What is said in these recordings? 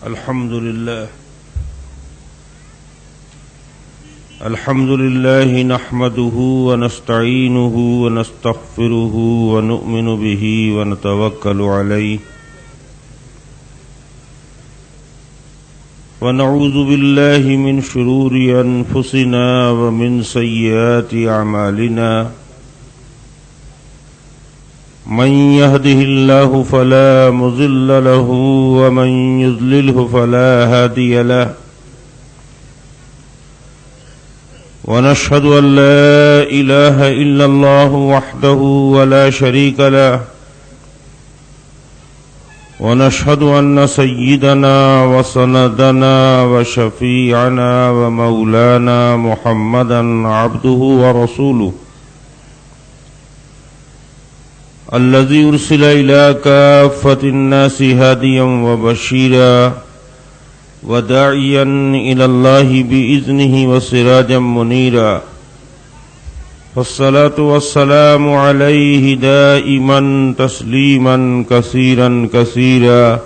الحمد لله نحمده ونستعينه ونستغفره ونؤمن به ونتوكل عليه ونعوذ بالله من شرور أنفسنا ومن سيئات أعمالنا من يهده الله فلا مضل له ومن يضلله فلا هادي له ونشهد أن لا إله إلا الله وحده ولا شريك له ونشهد أن سيدنا وسندنا وشفيعنا ومولانا محمدا عبده ورسوله الذي أرسل إلى كافة الناس هاديا وبشيرا وداعيا إلى الله بإذنه وسراجا منيرا والصلاة والسلام عليه دائما تسليما كثيرا كثيرا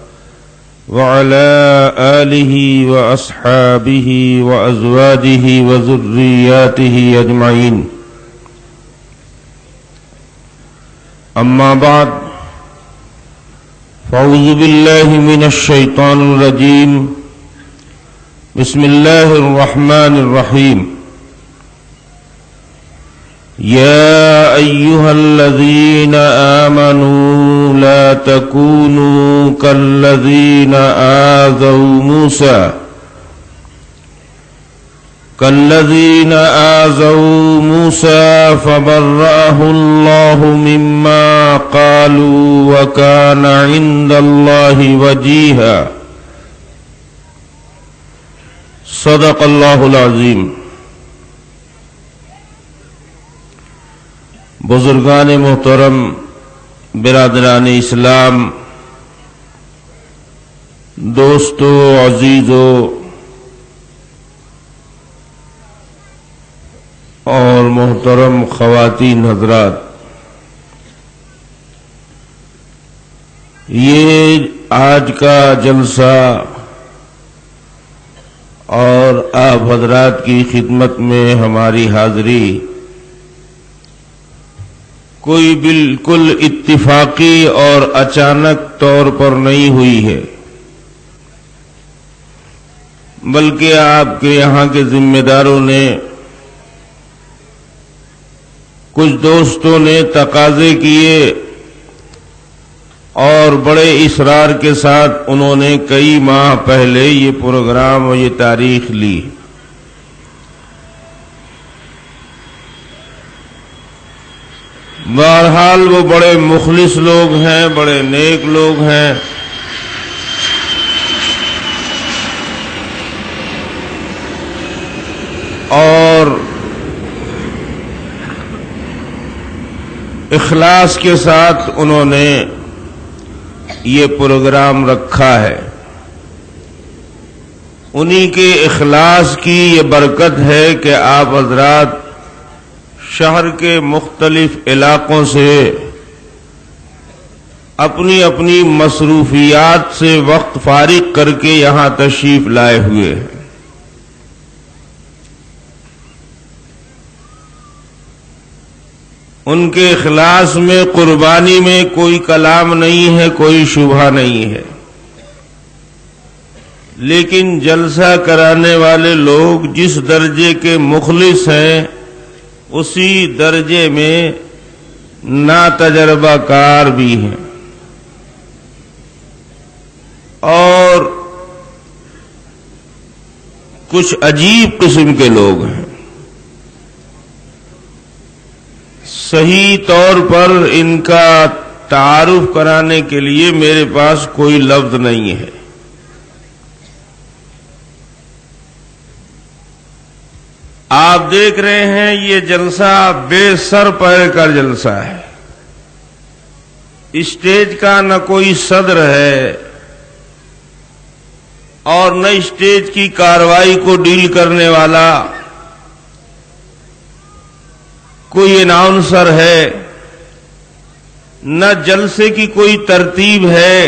وعلى آله وأصحابه وأزواجه وذرياته أجمعين أما بعد فأعوذ بالله من الشيطان الرجيم بسم الله الرحمن الرحيم يا أيها الذين آمنوا لا تكونوا كالذين آذوا موسى فبرأه الله مما قالوا وكان عند الله وجيها صدق اللہ العظیم۔ بزرگان محترم، برادران اسلام، دوستو، عزیزو اور محترم خواتین حضرات، یہ آج کا جلسہ اور آپ حضرات کی خدمت میں ہماری حاضری کوئی بالکل اتفاقی اور اچانک طور پر نہیں ہوئی ہے، بلکہ آپ کے یہاں کے ذمہ داروں نے، کچھ دوستوں نے تقاضے کیے اور بڑے اصرار کے ساتھ انہوں نے کئی ماہ پہلے یہ پروگرام اور یہ تاریخ لی۔ بہرحال وہ بڑے مخلص لوگ ہیں، بڑے نیک لوگ ہیں، اور اخلاص کے ساتھ انہوں نے یہ پروگرام رکھا ہے۔ انہی کے اخلاص کی یہ برکت ہے کہ آپ حضرات شہر کے مختلف علاقوں سے اپنی اپنی مصروفیات سے وقت فارغ کر کے یہاں تشریف لائے ہوئے ہیں۔ ان کے اخلاص میں، قربانی میں کوئی کلام نہیں ہے، کوئی شبہ نہیں ہے، لیکن جلسہ کرانے والے لوگ جس درجے کے مخلص ہیں اسی درجے میں ناتجربہ کار بھی ہیں، اور کچھ عجیب قسم کے لوگ ہیں۔ صحیح طور پر ان کا تعارف کرانے کے لیے میرے پاس کوئی لفظ نہیں ہے۔ آپ دیکھ رہے ہیں یہ جلسہ بے سر پیر کا جلسہ ہے، اسٹیج کا نہ کوئی صدر ہے اور نہ اسٹیج کی کارروائی کو ڈیل کرنے والا کوئی اناؤنسر ہے، نہ جلسے کی کوئی ترتیب ہے،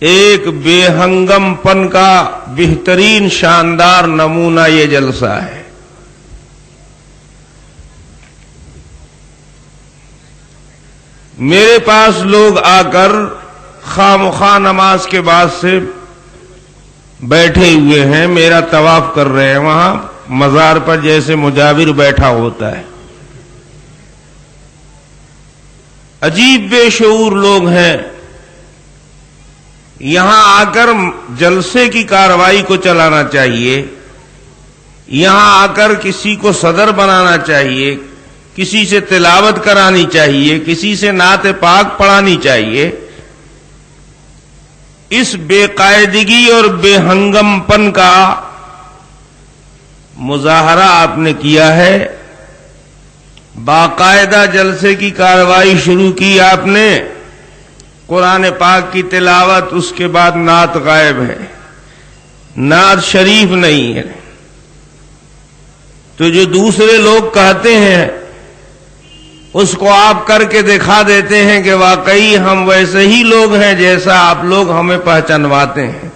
ایک بے ہنگم پن کا بہترین شاندار نمونہ یہ جلسہ ہے۔ میرے پاس لوگ آ کر خواہ مخواہ نماز کے بعد سے بیٹھے ہوئے ہیں، میرا طواف کر رہے ہیں، وہاں مزار پر جیسے مجاور بیٹھا ہوتا ہے۔ عجیب بے شعور لوگ ہیں، یہاں آ کر جلسے کی کارروائی کو چلانا چاہیے، یہاں آ کر کسی کو صدر بنانا چاہیے، کسی سے تلاوت کرانی چاہیے، کسی سے نعت پاک پڑھانی چاہیے۔ اس بے قاعدگی اور بے ہنگم پن کا مظاہرہ آپ نے کیا ہے۔ باقاعدہ جلسے کی کارروائی شروع کی آپ نے، قرآن پاک کی تلاوت، اس کے بعد نعت غائب ہے، نعت شریف نہیں ہے۔ تو جو دوسرے لوگ کہتے ہیں اس کو آپ کر کے دکھا دیتے ہیں کہ واقعی ہم ویسے ہی لوگ ہیں جیسا آپ لوگ ہمیں پہچانواتے ہیں۔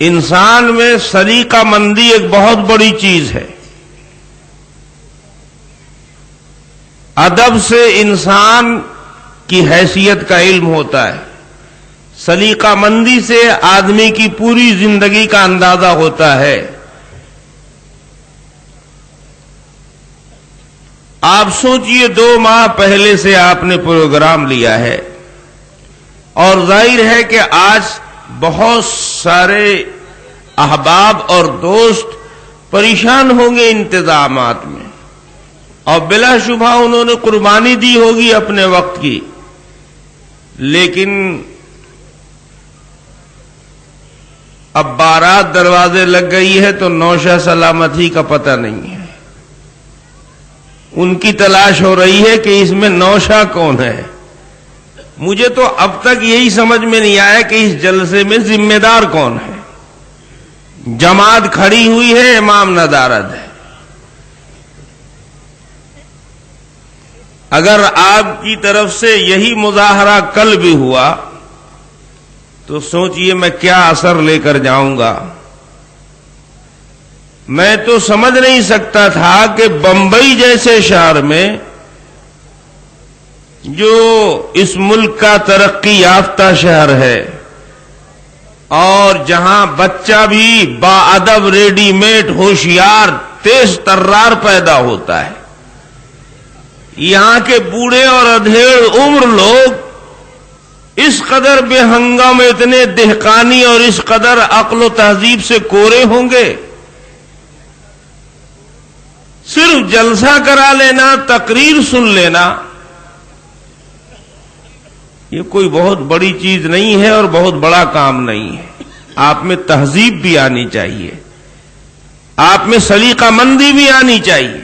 انسان میں سلیقہ مندی ایک بہت بڑی چیز ہے۔ ادب سے انسان کی حیثیت کا علم ہوتا ہے، سلیقہ مندی سے آدمی کی پوری زندگی کا اندازہ ہوتا ہے۔ آپ سوچئے 2 ماہ پہلے سے آپ نے پروگرام لیا ہے اور ظاہر ہے کہ آج بہت سارے احباب اور دوست پریشان ہوں گے انتظامات میں، اور بلا شبہ انہوں نے قربانی دی ہوگی اپنے وقت کی، لیکن اب بارات دروازے لگ گئی ہے تو نوشہ سلامتی کا پتہ نہیں ہے۔ ان کی تلاش ہو رہی ہے کہ اس میں نوشہ کون ہے۔ مجھے تو اب تک یہی سمجھ میں نہیں آیا کہ اس جلسے میں ذمہ دار کون ہے۔ جماعت کھڑی ہوئی ہے، امام ندارت ہے۔ اگر آپ کی طرف سے یہی مظاہرہ کل بھی ہوا تو سوچئے میں کیا اثر لے کر جاؤں گا۔ میں تو سمجھ نہیں سکتا تھا کہ بمبئی جیسے شہر میں، جو اس ملک کا ترقی یافتہ شہر ہے اور جہاں بچہ بھی باادب، ریڈی میڈ، ہوشیار، تیز ترار پیدا ہوتا ہے، یہاں کے بوڑھے اور ادھیڑ عمر لوگ اس قدر بے ہنگم، اتنے دہقانی اور اس قدر عقل و تہذیب سے کورے ہوں گے۔ صرف جلسہ کرا لینا، تقریر سن لینا، یہ کوئی بہت بڑی چیز نہیں ہے اور بہت بڑا کام نہیں ہے۔ آپ میں تہذیب بھی آنی چاہیے، آپ میں سلیقہ مندی بھی آنی چاہیے۔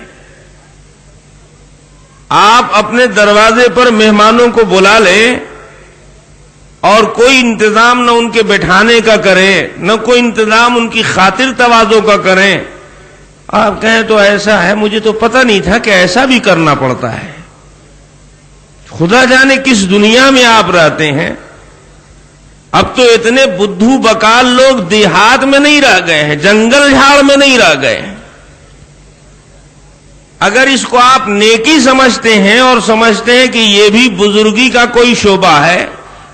آپ اپنے دروازے پر مہمانوں کو بلا لیں اور کوئی انتظام نہ ان کے بٹھانے کا کریں، نہ کوئی انتظام ان کی خاطر تواضع کا کریں۔ آپ کہیں تو ایسا ہے، مجھے تو پتہ نہیں تھا کہ ایسا بھی کرنا پڑتا ہے۔ خدا جانے کس دنیا میں آپ رہتے ہیں۔ اب تو اتنے بدھو بکال لوگ دیہات میں نہیں رہ گئے ہیں، جنگل جھاڑ میں نہیں رہ گئے ہیں۔ اگر اس کو آپ نیکی سمجھتے ہیں اور سمجھتے ہیں کہ یہ بھی بزرگی کا کوئی شعبہ ہے،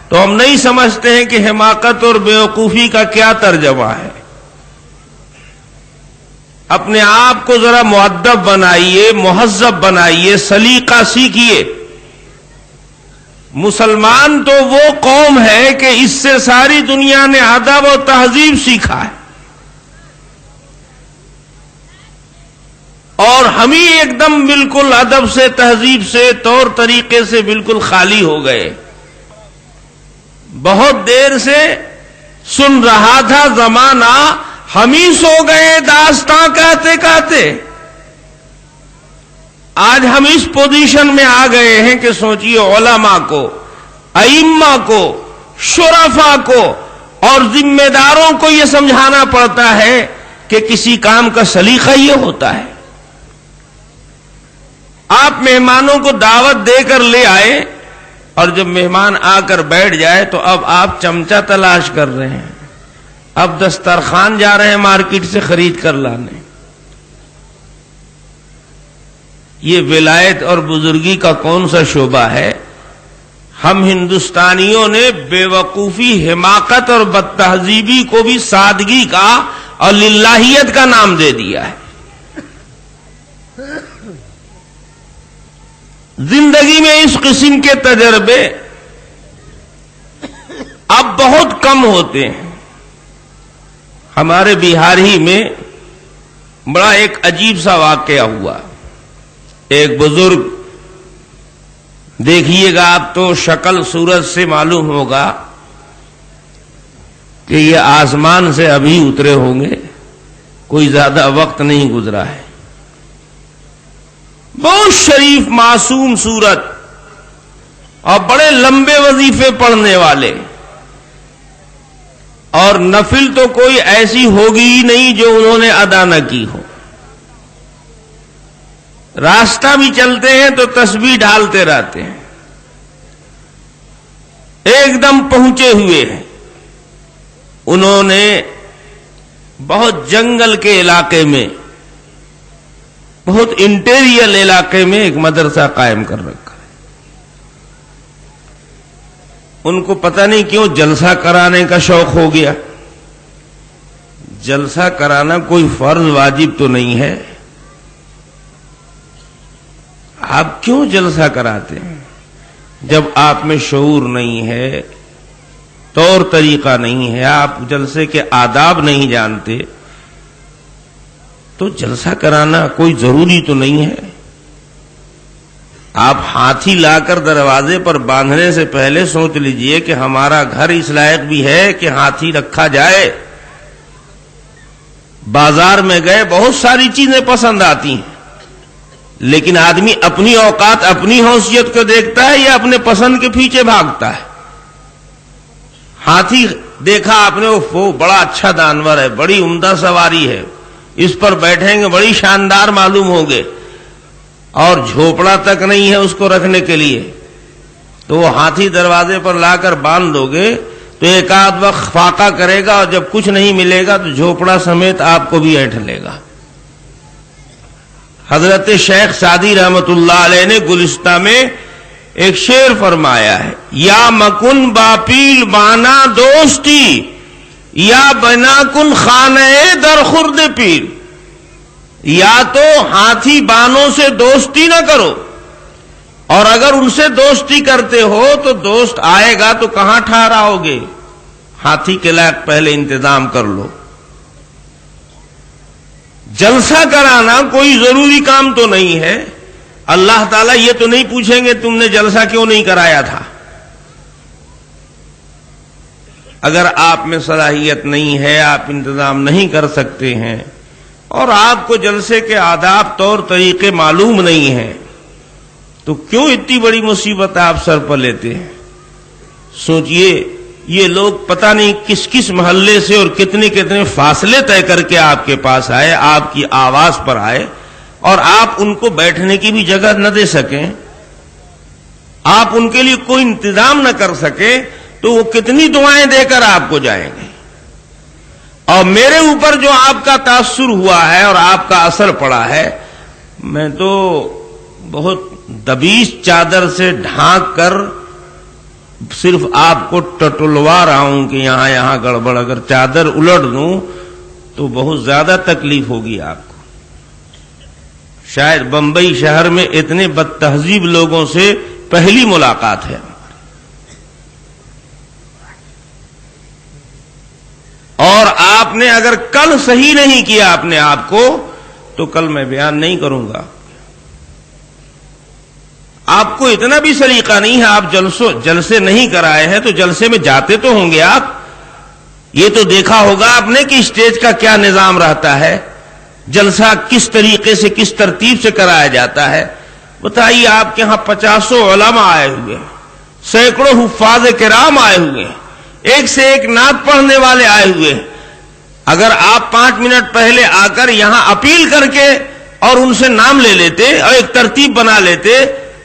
تو ہم نہیں سمجھتے ہیں کہ حماقت اور بیوقوفی کا کیا ترجمہ ہے۔ اپنے آپ کو ذرا مؤدب بنائیے، مہذب بنائیے، سلیقہ سیکھیے۔ مسلمان تو وہ قوم ہے کہ اس سے ساری دنیا نے ادب و تہذیب سیکھا ہے، اور ہم ہی ایک دم بالکل ادب سے، تہذیب سے، طور طریقے سے بالکل خالی ہو گئے۔ بہت دیر سے سن رہا تھا زمانہ، ہم ہی سو گئے داستاں کہتے کہتے۔ آج ہم اس پوزیشن میں آ گئے ہیں کہ سوچئے علماء کو، ائمہ کو، شرفاء کو اور ذمہ داروں کو یہ سمجھانا پڑتا ہے کہ کسی کام کا سلیقہ یہ ہوتا ہے۔ آپ مہمانوں کو دعوت دے کر لے آئے اور جب مہمان آ کر بیٹھ جائے تو اب آپ چمچہ تلاش کر رہے ہیں، اب دسترخوان جا رہے ہیں مارکیٹ سے خرید کر لانے۔ یہ ولایت اور بزرگی کا کون سا شعبہ ہے؟ ہم ہندوستانیوں نے بے وقوفی، حماقت اور بد تہذیبی کو بھی سادگی کا اور للہیت کا نام دے دیا ہے۔ زندگی میں اس قسم کے تجربے اب بہت کم ہوتے ہیں۔ ہمارے بہار ہی میں بڑا ایک عجیب سا واقعہ ہوا۔ ایک بزرگ، دیکھیے گا آپ تو شکل صورت سے معلوم ہوگا کہ یہ آسمان سے ابھی اترے ہوں گے، کوئی زیادہ وقت نہیں گزرا ہے۔ بہت شریف معصوم صورت اور بڑے لمبے وظیفے پڑھنے والے، اور نفل تو کوئی ایسی ہوگی ہی نہیں جو انہوں نے ادا نہ کی ہو۔ راستہ بھی چلتے ہیں تو تسبیح ڈالتے رہتے ہیں، ایک دم پہنچے ہوئے ہیں۔ انہوں نے بہت جنگل کے علاقے میں، بہت انٹیریل علاقے میں ایک مدرسہ قائم کر رکھا ہے۔ ان کو پتہ نہیں کیوں جلسہ کرانے کا شوق ہو گیا۔ جلسہ کرانا کوئی فرض واجب تو نہیں ہے، آپ کیوں جلسہ کراتے ہیں؟ جب آپ میں شعور نہیں ہے، طور طریقہ نہیں ہے، آپ جلسے کے آداب نہیں جانتے، تو جلسہ کرانا کوئی ضروری تو نہیں ہے۔ آپ ہاتھی لا کر دروازے پر باندھنے سے پہلے سوچ لیجئے کہ ہمارا گھر اس لائق بھی ہے کہ ہاتھی رکھا جائے۔ بازار میں گئے، بہت ساری چیزیں پسند آتی ہیں، لیکن آدمی اپنی اوقات، اپنی حیثیت کو دیکھتا ہے یا اپنے پسند کے پیچھے بھاگتا ہے؟ ہاتھی دیکھا آپ نے، وہ بڑا اچھا جانور ہے، بڑی عمدہ سواری ہے، اس پر بیٹھیں گے بڑی شاندار معلوم ہوں گے، اور جھوپڑا تک نہیں ہے اس کو رکھنے کے لیے، تو وہ ہاتھی دروازے پر لا کر باندھ دو گے تو ایک آدھ وقت فاقہ کرے گا، اور جب کچھ نہیں ملے گا تو جھوپڑا سمیت آپ کو بھی ایٹھ لے گا۔ حضرت شیخ سعدی رحمت اللہ علیہ نے گلستہ میں ایک شعر فرمایا ہے، یا مکن باپیل بانا دوستی، یا بنا کن خانہ در خورد پیر۔ یا تو ہاتھی بانوں سے دوستی نہ کرو، اور اگر ان سے دوستی کرتے ہو تو دوست آئے گا تو کہاں ٹھہراؤ گے؟ ہاتھی کے لائق پہلے انتظام کر لو۔ جلسہ کرانا کوئی ضروری کام تو نہیں ہے۔ اللہ تعالیٰ یہ تو نہیں پوچھیں گے تم نے جلسہ کیوں نہیں کرایا تھا۔ اگر آپ میں صلاحیت نہیں ہے، آپ انتظام نہیں کر سکتے ہیں، اور آپ کو جلسے کے آداب، طور طریقے معلوم نہیں ہیں، تو کیوں اتنی بڑی مصیبت آپ سر پر لیتے ہیں؟ سوچئے، یہ لوگ پتہ نہیں کس کس محلے سے اور کتنے کتنے فاصلے طے کر کے آپ کے پاس آئے، آپ کی آواز پر آئے، اور آپ ان کو بیٹھنے کی بھی جگہ نہ دے سکیں، آپ ان کے لیے کوئی انتظام نہ کر سکیں، تو وہ کتنی دعائیں دے کر آپ کو جائیں گے۔ اور میرے اوپر جو آپ کا تاثر ہوا ہے اور آپ کا اثر پڑا ہے، میں تو بہت دبیش چادر سے ڈھانک کر صرف آپ کو ٹٹولوا رہا ہوں کہ یہاں یہاں گڑبڑ، اگر چادر الٹ دوں تو بہت زیادہ تکلیف ہوگی آپ کو۔ شاید بمبئی شہر میں اتنے بد تہذیب لوگوں سے پہلی ملاقات ہے، اور آپ نے اگر کل صحیح نہیں کیا اپنے آپ کو تو کل میں بیان نہیں کروں گا۔ آپ کو اتنا بھی سلیقہ نہیں ہے، آپ جلسے نہیں کرائے ہیں تو جلسے میں جاتے تو ہوں گے آپ، یہ تو دیکھا ہوگا آپ نے کہ اسٹیج کا کیا نظام رہتا ہے، جلسہ کس طریقے سے، کس ترتیب سے کرایا جاتا ہے۔ بتائیے، آپ کے ہاں 50 علماء آئے ہوئے ہیں، سینکڑوں حفاظ کرام آئے ہوئے ہیں، ایک سے ایک نعت پڑھنے والے آئے ہوئے ہیں۔ اگر آپ 5 منٹ پہلے آ کر یہاں اپیل کر کے اور ان سے نام لے لیتے اور ایک ترتیب بنا لیتے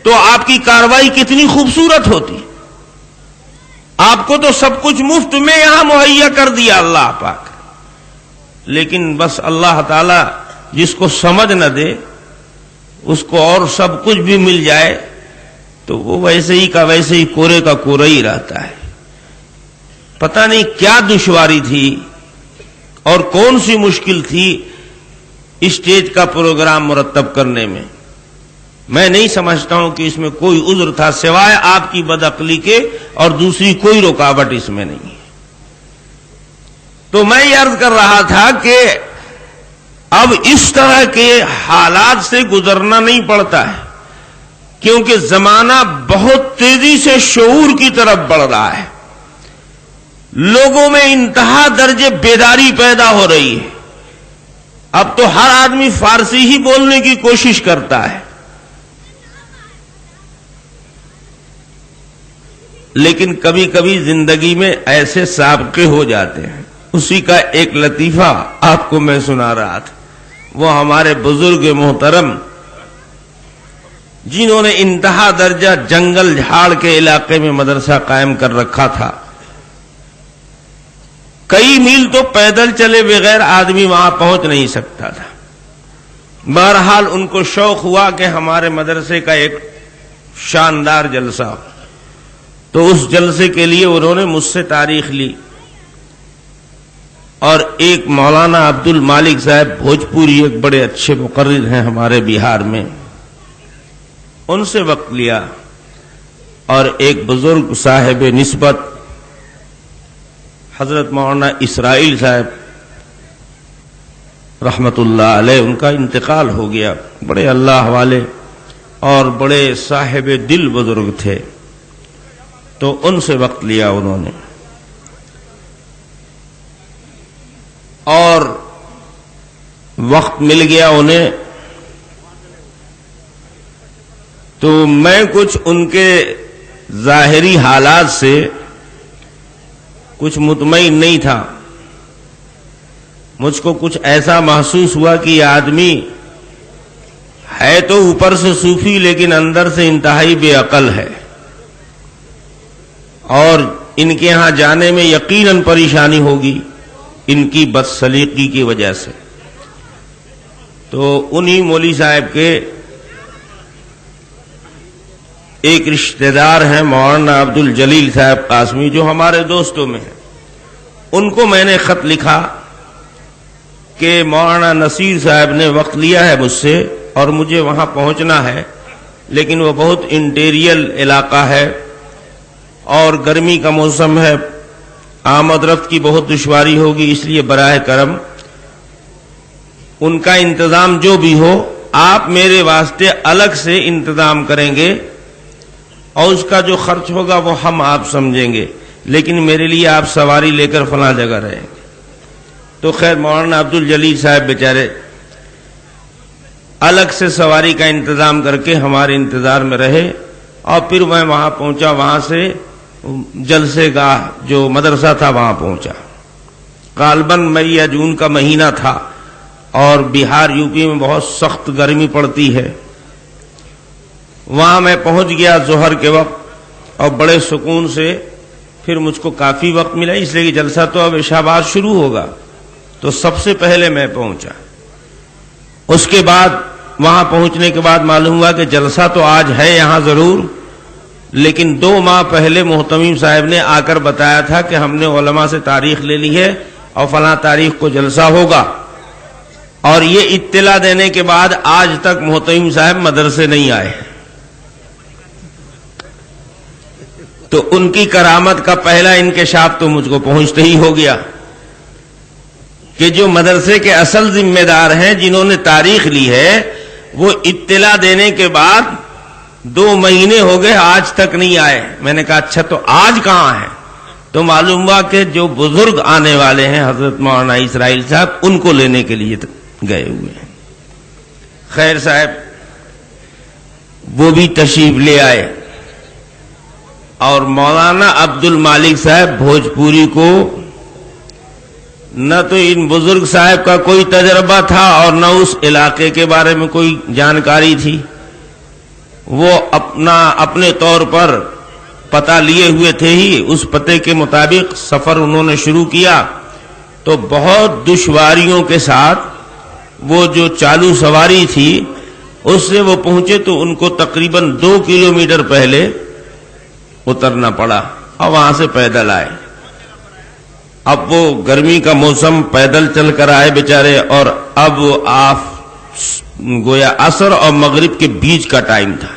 تو آپ کی کاروائی کتنی خوبصورت ہوتی. آپ کو تو سب کچھ مفت میں یہاں مہیا کر دیا اللہ پاک، لیکن بس اللہ تعالی جس کو سمجھ نہ دے اس کو اور سب کچھ بھی مل جائے تو وہ ویسے ہی کا ویسے ہی کورے کا کورا ہی رہتا ہے. پتہ نہیں کیا دشواری تھی اور کون سی مشکل تھی اسٹیج کا پروگرام مرتب کرنے میں. میں نہیں سمجھتا ہوں کہ اس میں کوئی عذر تھا سوائے آپ کی بدعقلی کے، اور دوسری کوئی رکاوٹ اس میں نہیں ہے. تو میں یہ عرض کر رہا تھا کہ اب اس طرح کے حالات سے گزرنا نہیں پڑتا ہے، کیونکہ زمانہ بہت تیزی سے شعور کی طرف بڑھ رہا ہے. لوگوں میں انتہا درجے بیداری پیدا ہو رہی ہے. اب تو ہر آدمی فارسی ہی بولنے کی کوشش کرتا ہے، لیکن کبھی کبھی زندگی میں ایسے سابقے ہو جاتے ہیں. اسی کا ایک لطیفہ آپ کو میں سنا رہا تھا. وہ ہمارے بزرگ محترم جنہوں نے انتہا درجہ جنگل جھاڑ کے علاقے میں مدرسہ قائم کر رکھا تھا، کئی میل تو پیدل چلے بغیر آدمی وہاں پہنچ نہیں سکتا تھا. بہرحال ان کو شوق ہوا کہ ہمارے مدرسے کا ایک شاندار جلسہ ہو، تو اس جلسے کے لیے انہوں نے مجھ سے تاریخ لی، اور ایک مولانا عبد المالک صاحب بھوجپوری ایک بڑے اچھے مقرر ہیں ہمارے بہار میں، ان سے وقت لیا، اور ایک بزرگ صاحب نسبت حضرت مولانا اسرائیل صاحب رحمت اللہ علیہ، ان کا انتقال ہو گیا. بڑے اللہ والے اور بڑے صاحب دل بزرگ تھے، تو ان سے وقت لیا انہوں نے، اور وقت مل گیا انہیں. تو میں کچھ ان کے ظاہری حالات سے کچھ مطمئن نہیں تھا. مجھ کو کچھ ایسا محسوس ہوا کہ یہ آدمی ہے تو اوپر سے صوفی لیکن اندر سے انتہائی بے عقل ہے، اور ان کے ہاں جانے میں یقیناً پریشانی ہوگی ان کی بدسلیقی کی وجہ سے. تو انہی مولوی صاحب کے ایک رشتہ دار ہیں مولانا عبد الجلیل صاحب قاسمی، جو ہمارے دوستوں میں ہیں. ان کو میں نے خط لکھا کہ مولانا نصیر صاحب نے وقت لیا ہے مجھ سے اور مجھے وہاں پہنچنا ہے، لیکن وہ بہت انٹیریل علاقہ ہے اور گرمی کا موسم ہے، آمد رفت کی بہت دشواری ہوگی، اس لیے براہ کرم ان کا انتظام جو بھی ہو آپ میرے واسطے الگ سے انتظام کریں گے، اور اس کا جو خرچ ہوگا وہ ہم آپ سمجھیں گے، لیکن میرے لیے آپ سواری لے کر فلاں جگہ رہیں گے. تو خیر مولانا عبد الجلیل صاحب بیچارے الگ سے سواری کا انتظام کر کے ہمارے انتظار میں رہے، اور پھر میں وہاں پہنچا. وہاں سے جلسے گاہ جو مدرسہ تھا وہاں پہنچا. غالباً مئی یا جون کا مہینہ تھا، اور بہار یوپی میں بہت سخت گرمی پڑتی ہے. وہاں میں پہنچ گیا ظہر کے وقت، اور بڑے سکون سے پھر مجھ کو کافی وقت ملا، اس لیے کہ جلسہ تو اب عشاء بعد شروع ہوگا، تو سب سے پہلے میں پہنچا. اس کے بعد وہاں پہنچنے کے بعد معلوم ہوا کہ جلسہ تو آج ہے یہاں ضرور، لیکن 2 ماہ پہلے محتمم صاحب نے آ کر بتایا تھا کہ ہم نے علماء سے تاریخ لے لی ہے اور فلاں تاریخ کو جلسہ ہوگا. اور یہ اطلاع دینے کے بعد آج تک محتمم صاحب مدرسے نہیں آئے. تو ان کی کرامت کا پہلا انکشاف تو مجھ کو پہنچتے ہی ہو گیا کہ جو مدرسے کے اصل ذمہ دار ہیں جنہوں نے تاریخ لی ہے، وہ اطلاع دینے کے بعد 2 مہینے ہو گئے آج تک نہیں آئے. میں نے کہا اچھا تو آج کہاں ہیں؟ تو معلوم ہوا کہ جو بزرگ آنے والے ہیں حضرت مولانا اسرائیل صاحب ان کو لینے کے لیے گئے ہوئے ہیں. خیر صاحب وہ بھی تشریف لے آئے، اور مولانا عبد المالک صاحب بھوجپوری کو نہ تو ان بزرگ صاحب کا کوئی تجربہ تھا اور نہ اس علاقے کے بارے میں کوئی جانکاری تھی. وہ اپنے طور پر پتہ لیے ہوئے تھے ہی، اس پتے کے مطابق سفر انہوں نے شروع کیا، تو بہت دشواریوں کے ساتھ وہ جو چالو سواری تھی اس سے وہ پہنچے تو ان کو تقریباً 2 کلومیٹر پہلے اترنا پڑا اور وہاں سے پیدل آئے۔ اب وہ گرمی کا موسم، پیدل چل کر آئے بیچارے، اور اب گویا عصر اور مغرب کے بیچ کا ٹائم تھا۔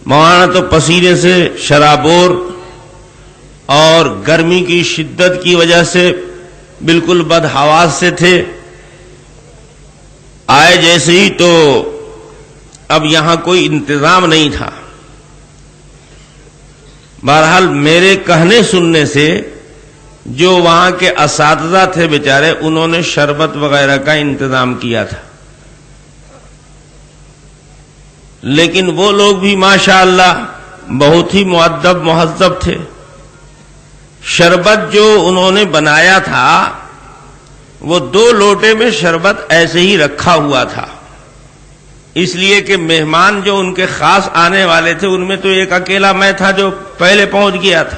مولانا تو پسینے سے شرابور اور گرمی کی شدت کی وجہ سے بالکل بدحواس سے تھے۔ آئے جیسے ہی تو اب یہاں کوئی انتظام نہیں تھا۔ بہرحال میرے کہنے سننے سے جو وہاں کے اساتذہ تھے بیچارے، انہوں نے شربت وغیرہ کا انتظام کیا تھا، لیکن وہ لوگ بھی ماشاءاللہ بہت ہی مؤدب مہذب تھے۔ شربت جو انہوں نے بنایا تھا وہ 2 لوٹے میں شربت ایسے ہی رکھا ہوا تھا، اس لیے کہ مہمان جو ان کے خاص آنے والے تھے ان میں تو ایک اکیلا میں تھا جو پہلے پہنچ گیا تھا،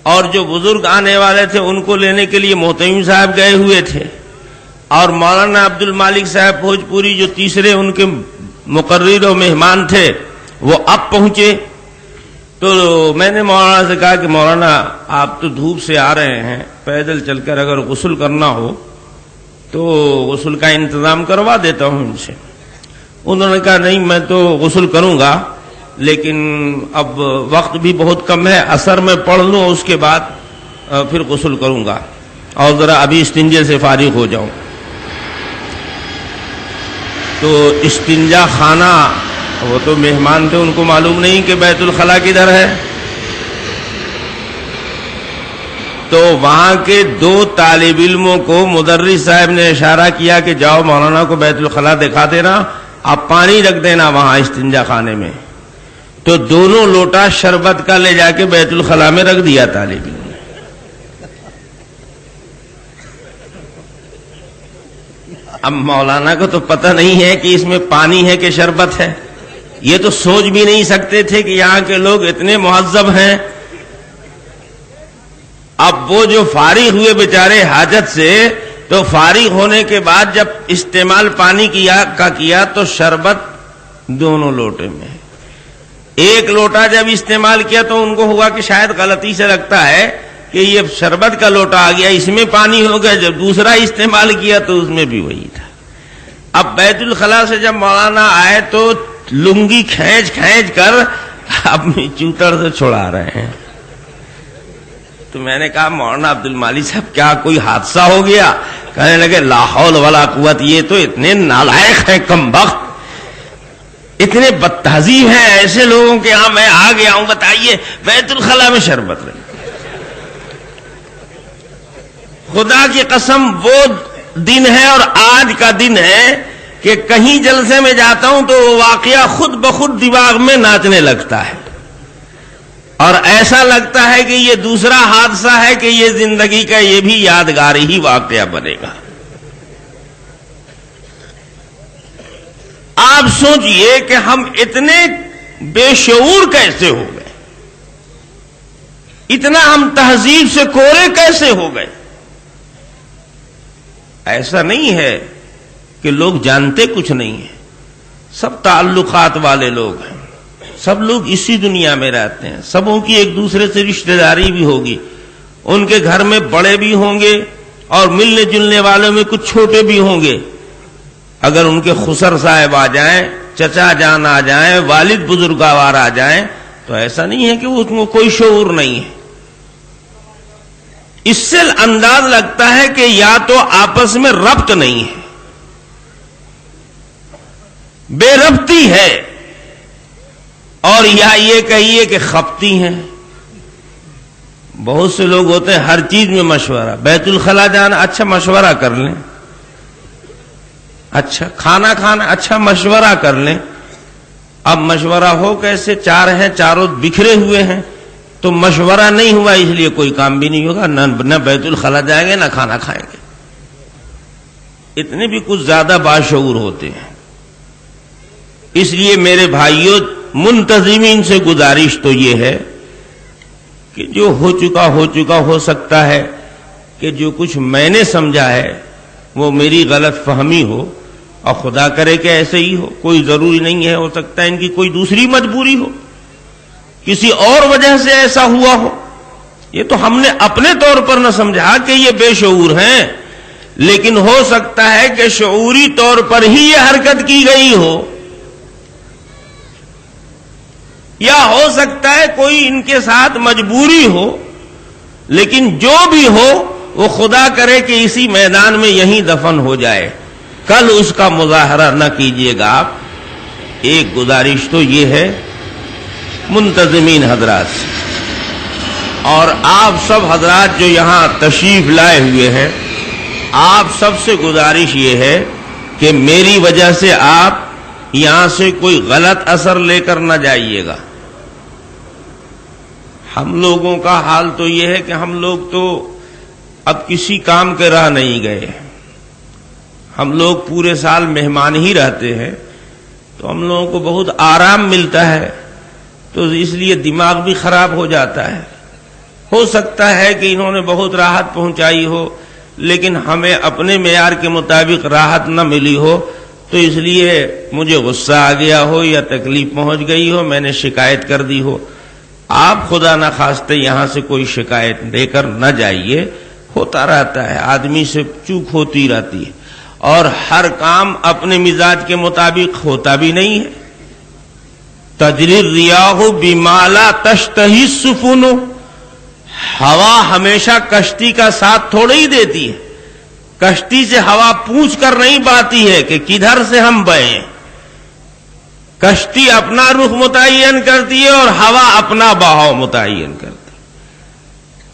اور جو بزرگ آنے والے تھے ان کو لینے کے لیے محتمم صاحب گئے ہوئے تھے، اور مولانا عبد المالک صاحب بھوجپوری جو تیسرے ان کے مقرر و مہمان تھے وہ اب پہنچے۔ تو میں نے مولانا سے کہا کہ مولانا آپ تو دھوپ سے آ رہے ہیں، پیدل چل کر اگر غسل کرنا ہو تو غسل کا انتظام کروا دیتا ہوں ان سے۔ انہوں نے کہا نہیں میں تو غسل کروں گا، لیکن اب وقت بھی بہت کم ہے، عصر میں پڑھ لوں اس کے بعد پھر غسل کروں گا، اور ذرا ابھی استنجے سے فارغ ہو جاؤں۔ تو استنجا خانہ، وہ تو مہمان تھے، ان کو معلوم نہیں کہ بیت الخلا کدھر ہے، تو وہاں کے 2 طالب علموں کو مدرس صاحب نے اشارہ کیا کہ جاؤ مولانا کو بیت الخلا دکھا دینا، آپ پانی رکھ دینا وہاں استنجا خانے میں۔ تو دونوں لوٹا شربت کا لے جا کے بیت الخلا میں رکھ دیا طالب علم نے۔ اب مولانا کو تو پتہ نہیں ہے کہ اس میں پانی ہے کہ شربت ہے، یہ تو سوچ بھی نہیں سکتے تھے کہ یہاں کے لوگ اتنے مہذب ہیں۔ اب وہ جو فارغ ہوئے بیچارے حاجت سے، تو فارغ ہونے کے بعد جب استعمال پانی کیا تو شربت دونوں لوٹے میں، ایک لوٹا جب استعمال کیا تو ان کو ہوا کہ شاید غلطی سے لگتا ہے کہ یہ شربت کا لوٹا آ گیا، اس میں پانی ہو گیا، جب دوسرا استعمال کیا تو اس میں بھی وہی تھا۔ اب بیت الخلا سے جب مولانا آئے تو لنگی کھینچ کر اپنی چوتڑ سے چھڑا رہے ہیں۔ تو میں نے کہا مولانا عبد المالک صاحب کیا کوئی حادثہ ہو گیا؟ کہنے لگے لا حول ولا قوت، یہ تو اتنے نالائق ہیں، کم بخت، اتنے بد تہذیب ہیں، ایسے لوگوں کے ہاں میں آ گیا ہوں، بتائیے بیت الخلا میں شربت رہی۔ خدا کی قسم وہ دن ہے اور آج کا دن ہے کہ کہیں جلسے میں جاتا ہوں تو وہ واقعہ خود بخود دماغ میں ناچنے لگتا ہے، اور ایسا لگتا ہے کہ یہ دوسرا حادثہ ہے کہ یہ زندگی کا یہ بھی یادگار ہی واقعہ بنے گا۔ آپ سوچئے کہ ہم اتنے بے شعور کیسے ہو گئے، اتنا ہم تہذیب سے کورے کیسے ہو گئے۔ ایسا نہیں ہے کہ لوگ جانتے کچھ نہیں ہیں، سب تعلقات والے لوگ ہیں، سب لوگ اسی دنیا میں رہتے ہیں، سبوں کی ایک دوسرے سے رشتہ داری بھی ہوگی، ان کے گھر میں بڑے بھی ہوں گے اور ملنے جلنے والوں میں کچھ چھوٹے بھی ہوں گے۔ اگر ان کے خسر صاحب آ جائیں، چچا جان آ جائیں، والد بزرگوار آ جائیں، تو ایسا نہیں ہے کہ اس میں کوئی شعور نہیں ہے۔ اس سے انداز لگتا ہے کہ یا تو آپس میں ربط نہیں ہے، بے ربطی ہے، اور یا یہ کہیے کہ خپتی ہیں۔ بہت سے لوگ ہوتے ہیں ہر چیز میں مشورہ، بیت الخلا جانا اچھا مشورہ کر لیں، اچھا کھانا کھانا اچھا مشورہ کر لیں۔ اب مشورہ ہو کیسے؟ 4 ہیں، چاروں بکھرے ہوئے ہیں، تو مشورہ نہیں ہوا اس لیے کوئی کام بھی نہیں ہوگا، نہ بیت الخلا جائیں گے نہ کھانا کھائیں گے۔ اتنے بھی کچھ زیادہ باشعور ہوتے ہیں، اس لیے میرے بھائیوں، منتظمین سے گزارش تو یہ ہے کہ جو ہو چکا ہو سکتا ہے کہ جو کچھ میں نے سمجھا ہے وہ میری غلط فہمی ہو، اور خدا کرے کہ ایسے ہی ہو، کوئی ضروری نہیں ہے، ہو سکتا ہے ان کی کوئی دوسری مجبوری ہو، کسی اور وجہ سے ایسا ہوا ہو۔ یہ تو ہم نے اپنے طور پر نہ سمجھا کہ یہ بے شعور ہیں، لیکن ہو سکتا ہے کہ شعوری طور پر ہی یہ حرکت کی گئی ہو، یا ہو سکتا ہے کوئی ان کے ساتھ مجبوری ہو، لیکن جو بھی ہو وہ خدا کرے کہ اسی میدان میں یہیں دفن ہو جائے، کل اس کا مظاہرہ نہ کیجیے گا آپ۔ ایک گزارش تو یہ ہے منتظمین حضرات سے، اور آپ سب حضرات جو یہاں تشریف لائے ہوئے ہیں، آپ سب سے گزارش یہ ہے کہ میری وجہ سے آپ یہاں سے کوئی غلط اثر لے کر نہ جائیے گا۔ ہم لوگوں کا حال تو یہ ہے کہ ہم لوگ تو اب کسی کام کے راہ نہیں گئے، ہم لوگ پورے سال مہمان ہی رہتے ہیں، تو ہم لوگوں کو بہت آرام ملتا ہے، تو اس لیے دماغ بھی خراب ہو جاتا ہے۔ ہو سکتا ہے کہ انہوں نے بہت راحت پہنچائی ہو، لیکن ہمیں اپنے معیار کے مطابق راحت نہ ملی ہو، تو اس لیے مجھے غصہ آ گیا ہو یا تکلیف پہنچ گئی ہو، میں نے شکایت کر دی ہو۔ آپ خدا نہ خواستہ یہاں سے کوئی شکایت لے کر نہ جائیے، ہوتا رہتا ہے، آدمی سے چوک ہوتی رہتی ہے، اور ہر کام اپنے مزاج کے مطابق ہوتا بھی نہیں ہے۔ تجری الریاح بما لا تشتہی السفن، ہوا ہمیشہ کشتی کا ساتھ تھوڑے ہی دیتی ہے، کشتی سے ہوا پوچھ کر نہیں پاتی ہے کہ کدھر سے ہم بہیں، کشتی اپنا رخ متعین کرتی ہے اور ہوا اپنا بہاؤ متعین کرتی ہے۔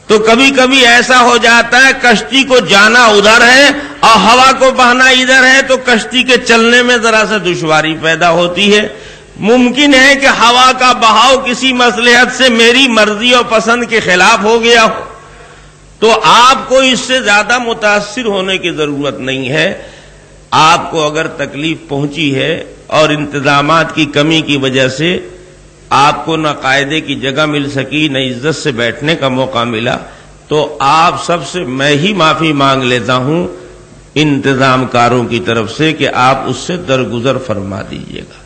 تو کبھی کبھی ایسا ہو جاتا ہے کشتی کو جانا ادھر ہے اور ہوا کو بہنا ادھر ہے، تو کشتی کے چلنے میں ذرا سا دشواری پیدا ہوتی ہے۔ ممکن ہے کہ ہوا کا بہاؤ کسی مصلحت سے میری مرضی اور پسند کے خلاف ہو گیا ہو، تو آپ کو اس سے زیادہ متاثر ہونے کی ضرورت نہیں ہے۔ آپ کو اگر تکلیف پہنچی ہے اور انتظامات کی کمی کی وجہ سے آپ کو نہ قاعدے کی جگہ مل سکی، نہ عزت سے بیٹھنے کا موقع ملا، تو آپ سب سے میں ہی معافی مانگ لیتا ہوں انتظام کاروں کی طرف سے کہ آپ اس سے درگزر فرما دیجیے گا۔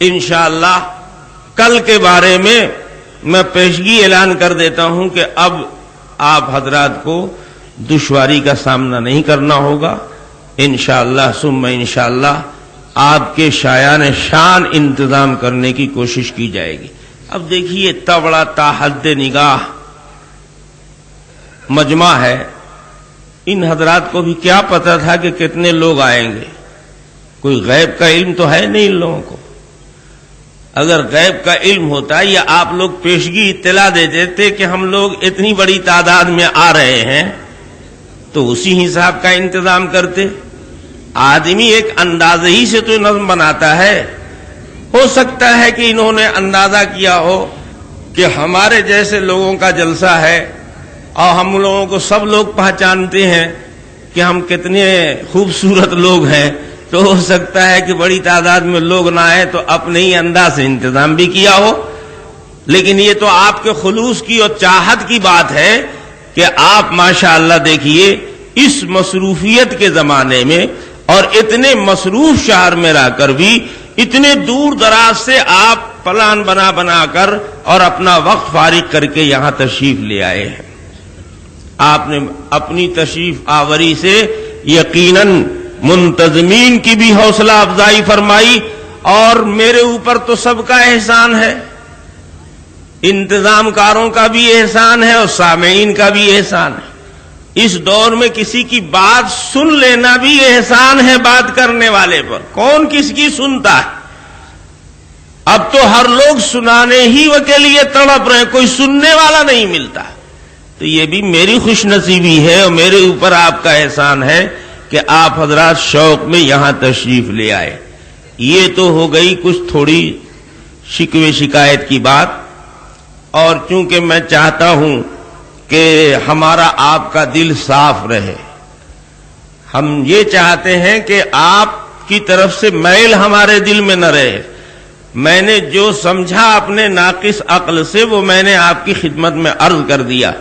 انشاءاللہ کل کے بارے میں میں پیشگی اعلان کر دیتا ہوں کہ اب آپ حضرات کو دشواری کا سامنا نہیں کرنا ہوگا، انشاءاللہ ثم انشاءاللہ آپ کے شایان شان انتظام کرنے کی کوشش کی جائے گی۔ اب دیکھیے اتنا بڑا تاحد نگاہ مجمع ہے، ان حضرات کو بھی کیا پتا تھا کہ کتنے لوگ آئیں گے؟ کوئی غیب کا علم تو ہے نہیں ان لوگوں کو۔ اگر غیب کا علم ہوتا یا آپ لوگ پیشگی اطلاع دے دیتے کہ ہم لوگ اتنی بڑی تعداد میں آ رہے ہیں، تو اسی حساب کا انتظام کرتے۔ آدمی ایک اندازے ہی سے تو نظم بناتا ہے۔ ہو سکتا ہے کہ انہوں نے اندازہ کیا ہو کہ ہمارے جیسے لوگوں کا جلسہ ہے اور ہم لوگوں کو سب لوگ پہچانتے ہیں کہ ہم کتنے خوبصورت لوگ ہیں، تو ہو سکتا ہے کہ بڑی تعداد میں لوگ نہ آئے تو اپنے ہی انداز سے انتظام بھی کیا ہو۔ لیکن یہ تو آپ کے خلوص کی اور چاہت کی بات ہے کہ آپ ماشاءاللہ دیکھیے اس مصروفیت کے زمانے میں اور اتنے مصروف شہر میں رہ کر بھی اتنے دور دراز سے آپ پلان بنا بنا کر اور اپنا وقت فارغ کر کے یہاں تشریف لے آئے ہیں۔ آپ نے اپنی تشریف آوری سے یقیناً منتظمین کی بھی حوصلہ افزائی فرمائی، اور میرے اوپر تو سب کا احسان ہے، انتظام کاروں کا بھی احسان ہے اور سامعین کا بھی احسان ہے۔ اس دور میں کسی کی بات سن لینا بھی احسان ہے بات کرنے والے پر۔ کون کس کی سنتا ہے؟ اب تو ہر لوگ سنانے ہی کے لیے تڑپ رہے، کوئی سننے والا نہیں ملتا۔ تو یہ بھی میری خوش نصیبی ہے اور میرے اوپر آپ کا احسان ہے کہ آپ حضرات شوق میں یہاں تشریف لے آئے۔ یہ تو ہو گئی کچھ تھوڑی شکوے شکایت کی بات، اور چونکہ میں چاہتا ہوں کہ ہمارا آپ کا دل صاف رہے، ہم یہ چاہتے ہیں کہ آپ کی طرف سے میل ہمارے دل میں نہ رہے. میں نے جو سمجھا اپنے ناقص عقل سے وہ میں نے آپ کی خدمت میں عرض کر دیا.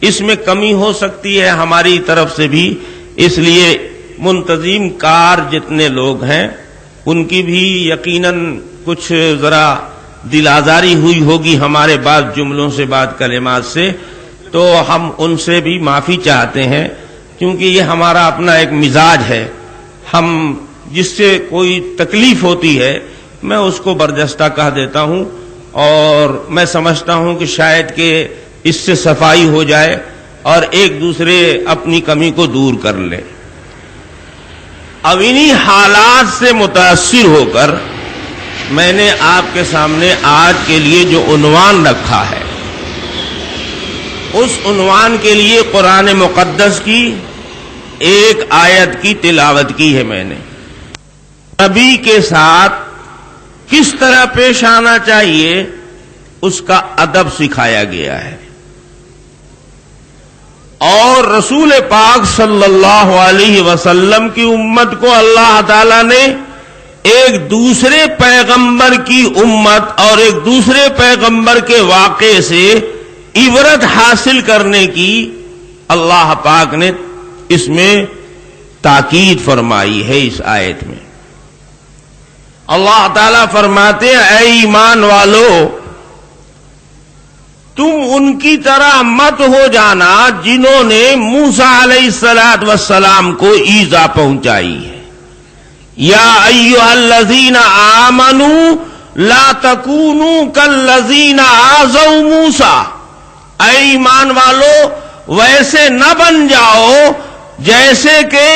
اس میں کمی ہو سکتی ہے ہماری طرف سے بھی، اس لیے منتظم کار جتنے لوگ ہیں ان کی بھی یقیناً کچھ ذرا دل آزاری ہوئی ہوگی ہمارے بعض جملوں سے، بعض کلمات سے، تو ہم ان سے بھی معافی چاہتے ہیں، کیونکہ یہ ہمارا اپنا ایک مزاج ہے. ہم جس سے کوئی تکلیف ہوتی ہے میں اس کو برجستہ کہہ دیتا ہوں، اور میں سمجھتا ہوں کہ شاید کہ اس سے صفائی ہو جائے اور ایک دوسرے اپنی کمی کو دور کر لیں. اب انہی حالات سے متاثر ہو کر میں نے آپ کے سامنے آج کے لیے جو عنوان رکھا ہے، اس عنوان کے لیے قرآن مقدس کی ایک آیت کی تلاوت کی ہے. میں نے نبی کے ساتھ کس طرح پیش آنا چاہیے اس کا ادب سکھایا گیا ہے، اور رسول پاک صلی اللہ علیہ وسلم کی امت کو اللہ تعالی نے ایک دوسرے پیغمبر کی امت اور ایک دوسرے پیغمبر کے واقعے سے عبرت حاصل کرنے کی اللہ پاک نے اس میں تاکید فرمائی ہے. اس آیت میں اللہ تعالیٰ فرماتے ہیں، اے ایمان والو، تم ان کی طرح مت ہو جانا جنہوں نے موسیٰ علیہ السلام کو ایذا پہنچائی ہے. یا ایھا الذین آمنوا لا تکونوا کالذین آذوا موسیٰ، اے ایمان والو ویسے نہ بن جاؤ جیسے کہ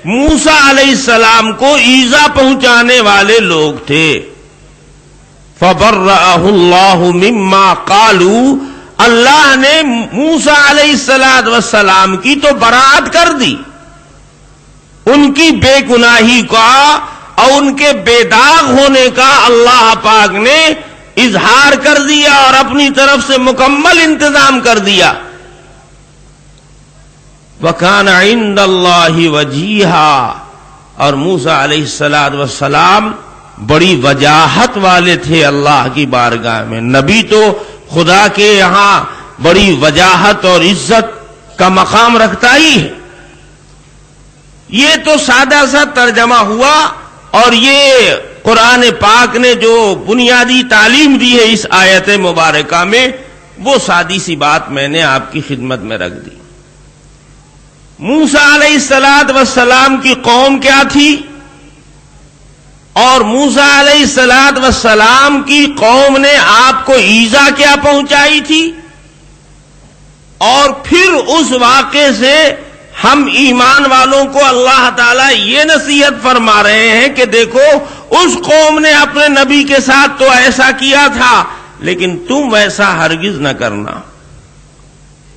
موسیٰ علیہ السلام کو ایذا پہنچانے والے لوگ تھے. فبرأہ اللہ مما قالوا، اللہ نے موسیٰ علیہ السلام کی تو برات کر دی، ان کی بے گناہی کا اور ان کے بے داغ ہونے کا اللہ پاک نے اظہار کر دیا اور اپنی طرف سے مکمل انتظام کر دیا. وَكَانَ عِندَ اللَّهِ وَجِيهًا، اور موسیٰ علیہ السلام بڑی وجاہت والے تھے اللہ کی بارگاہ میں. نبی تو خدا کے یہاں بڑی وجاہت اور عزت کا مقام رکھتا ہی ہے. یہ تو سادہ سا ترجمہ ہوا، اور یہ قرآن پاک نے جو بنیادی تعلیم دی ہے اس آیت مبارکہ میں، وہ سادی سی بات میں نے آپ کی خدمت میں رکھ دی. موسیٰ علیہ السلام کی قوم کیا تھی، اور موسیٰ علیہ السلام کی قوم نے آپ کو ایذا کیا پہنچائی تھی، اور پھر اس واقعے سے ہم ایمان والوں کو اللہ تعالیٰ یہ نصیحت فرما رہے ہیں کہ دیکھو اس قوم نے اپنے نبی کے ساتھ تو ایسا کیا تھا، لیکن تم ویسا ہرگز نہ کرنا.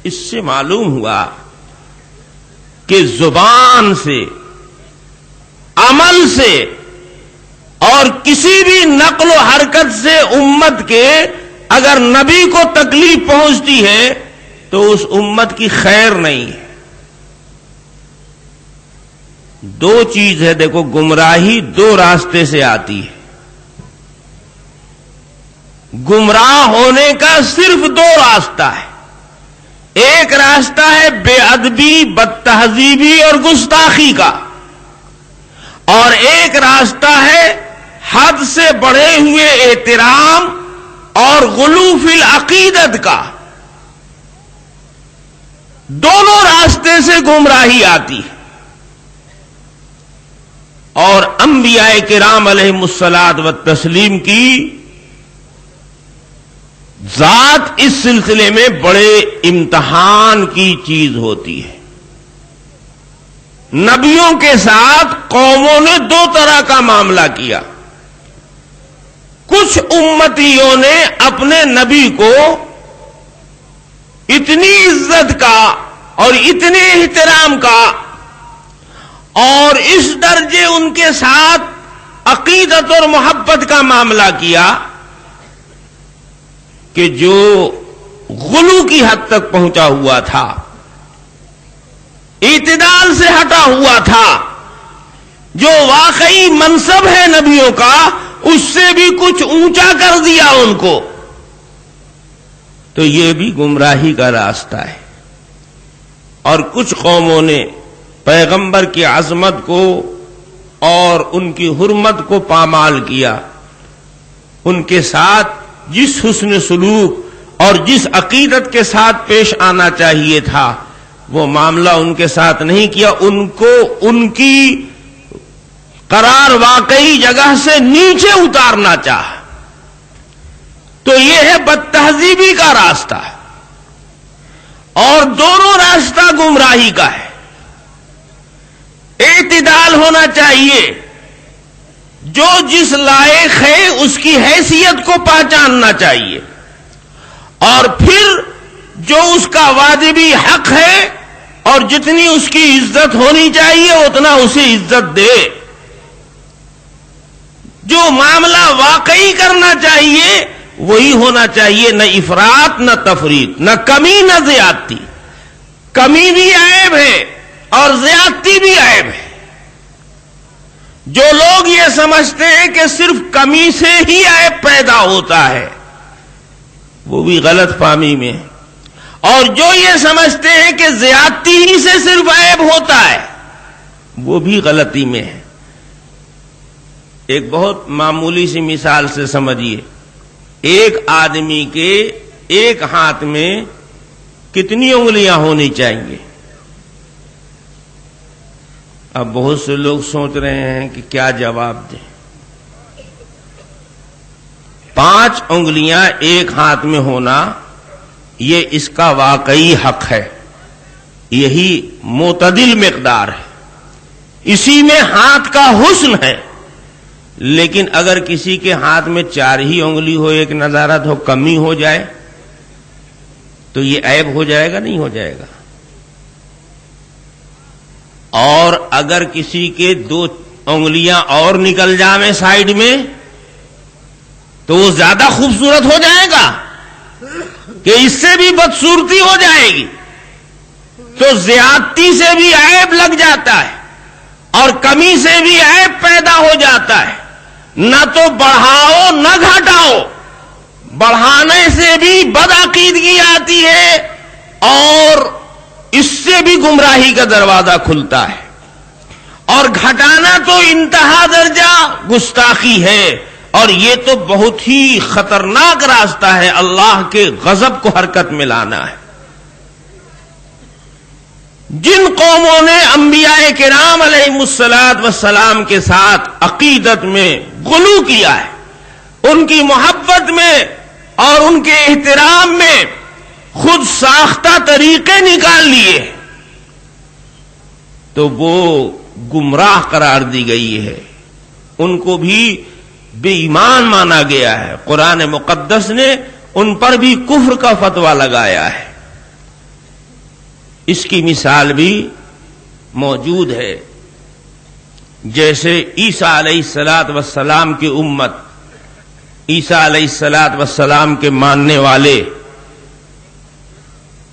اس سے معلوم ہوا کہ زبان سے، عمل سے اور کسی بھی نقل و حرکت سے امت کے اگر نبی کو تکلیف پہنچتی ہے تو اس امت کی خیر نہیں ہے. دو چیز ہے، دیکھو گمراہی دو راستے سے آتی ہے. گمراہ ہونے کا صرف دو راستہ ہے. ایک راستہ ہے بے ادبی، بدتہذیبی اور گستاخی کا، اور ایک راستہ ہے حد سے بڑھے ہوئے احترام اور غلو فی العقیدت کا. دونوں راستے سے گمراہی آتی ہے، اور انبیاء کرام علیہم الصلاۃ والتسلیم کی ذات اس سلسلے میں بڑے امتحان کی چیز ہوتی ہے. نبیوں کے ساتھ قوموں نے دو طرح کا معاملہ کیا. کچھ امتیوں نے اپنے نبی کو اتنی عزت کا اور اتنے احترام کا اور اس درجے ان کے ساتھ عقیدت اور محبت کا معاملہ کیا کہ جو غلو کی حد تک پہنچا ہوا تھا، اعتدال سے ہٹا ہوا تھا. جو واقعی منصب ہے نبیوں کا اس سے بھی کچھ اونچا کر دیا ان کو، تو یہ بھی گمراہی کا راستہ ہے۔ اور کچھ قوموں نے پیغمبر کی عظمت کو اور ان کی حرمت کو پامال کیا، ان کے ساتھ جس حسن سلوک اور جس عقیدت کے ساتھ پیش آنا چاہیے تھا وہ معاملہ ان کے ساتھ نہیں کیا، ان کو ان کی قرار واقعی جگہ سے نیچے اتارنا چاہا۔ تو یہ ہے بد تہذیبی کا راستہ، اور دونوں راستہ گمراہی کا ہے۔ اعتدال ہونا چاہیے، جو جس لائق ہے اس کی حیثیت کو پہچاننا چاہیے، اور پھر جو اس کا واجبی حق ہے اور جتنی اس کی عزت ہونی چاہیے اتنا اسے عزت دے۔ جو معاملہ واقعی کرنا چاہیے وہی ہونا چاہیے، نہ افراط نہ تفریط، نہ کمی نہ زیادتی۔ کمی بھی عیب ہے اور زیادتی بھی عیب ہے۔ جو لوگ یہ سمجھتے ہیں کہ صرف کمی سے ہی عیب پیدا ہوتا ہے وہ بھی غلط فہمی میں ہے، اور جو یہ سمجھتے ہیں کہ زیادتی ہی سے صرف عیب ہوتا ہے وہ بھی غلطی میں ہے۔ ایک بہت معمولی سی مثال سے سمجھیے، ایک آدمی کے ایک ہاتھ میں کتنی انگلیاں ہونی چاہیے؟ اب بہت سے لوگ سوچ رہے ہیں کہ کیا جواب دیں۔ 5 انگلیاں ایک ہاتھ میں ہونا یہ اس کا واقعی حق ہے، یہی معتدل مقدار ہے، اسی میں ہاتھ کا حسن ہے۔ لیکن اگر کسی کے ہاتھ میں 4 ہی انگلی ہو، ایک نظارت ہو، کمی ہو جائے تو یہ عیب ہو جائے گا نہیں ہو جائے گا؟ اور اگر کسی کے 2 انگلیاں اور نکل جائیں سائیڈ میں تو وہ زیادہ خوبصورت ہو جائے گا کہ اس سے بھی بدصورتی ہو جائے گی؟ تو زیادتی سے بھی عیب لگ جاتا ہے اور کمی سے بھی عیب پیدا ہو جاتا ہے۔ نہ تو بڑھاؤ نہ گھٹاؤ، بڑھانے سے بھی بدعقیدگی آتی ہے اور اس سے بھی گمراہی کا دروازہ کھلتا ہے، اور گھٹانا تو انتہا درجہ گستاخی ہے، اور یہ تو بہت ہی خطرناک راستہ ہے، اللہ کے غضب کو حرکت میں لانا ہے۔ جن قوموں نے انبیاء کرام علیہم الصلاۃ والسلام کے ساتھ عقیدت میں غلو کیا ہے، ان کی محبت میں اور ان کے احترام میں خود ساختہ طریقے نکال لیے تو وہ گمراہ قرار دی گئی ہے، ان کو بھی بے ایمان مانا گیا ہے۔ قرآن مقدس نے ان پر بھی کفر کا فتویٰ لگایا ہے۔ اس کی مثال بھی موجود ہے، جیسے عیسیٰ علیہ الصلاۃ والسلام کی امت، عیسیٰ علیہ الصلاۃ والسلام کے ماننے والے،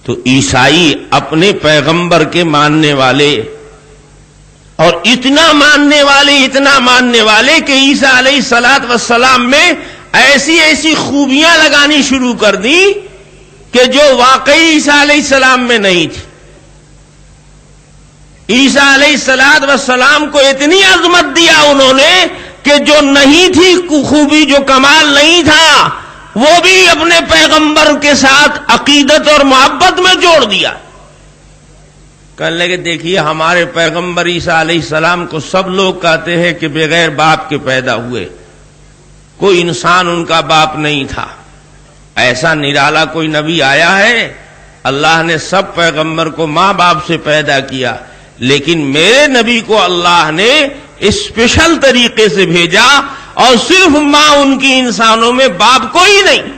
تو عیسائی اپنے پیغمبر کے ماننے والے، اور اتنا ماننے والے کہ عیسیٰ علیہ الصلاۃ والسلام میں ایسی ایسی خوبیاں لگانی شروع کر دی کہ جو واقعی عیسیٰ علیہ السلام میں نہیں تھی۔ عیسیٰ علیہ الصلاۃ والسلام کو اتنی عظمت دیا انہوں نے کہ جو نہیں تھی خوبی، جو کمال نہیں تھا، وہ بھی اپنے پیغمبر کے ساتھ عقیدت اور محبت میں جوڑ دیا۔ کہنے لگے دیکھیے ہمارے پیغمبر عیسیٰ علیہ السلام کو سب لوگ کہتے ہیں کہ بغیر باپ کے پیدا ہوئے، کوئی انسان ان کا باپ نہیں تھا، ایسا نرالا کوئی نبی آیا ہے؟ اللہ نے سب پیغمبر کو ماں باپ سے پیدا کیا، لیکن میرے نبی کو اللہ نے اسپیشل طریقے سے بھیجا، اور صرف ماں ان کی انسانوں میں، باپ کوئی نہیں۔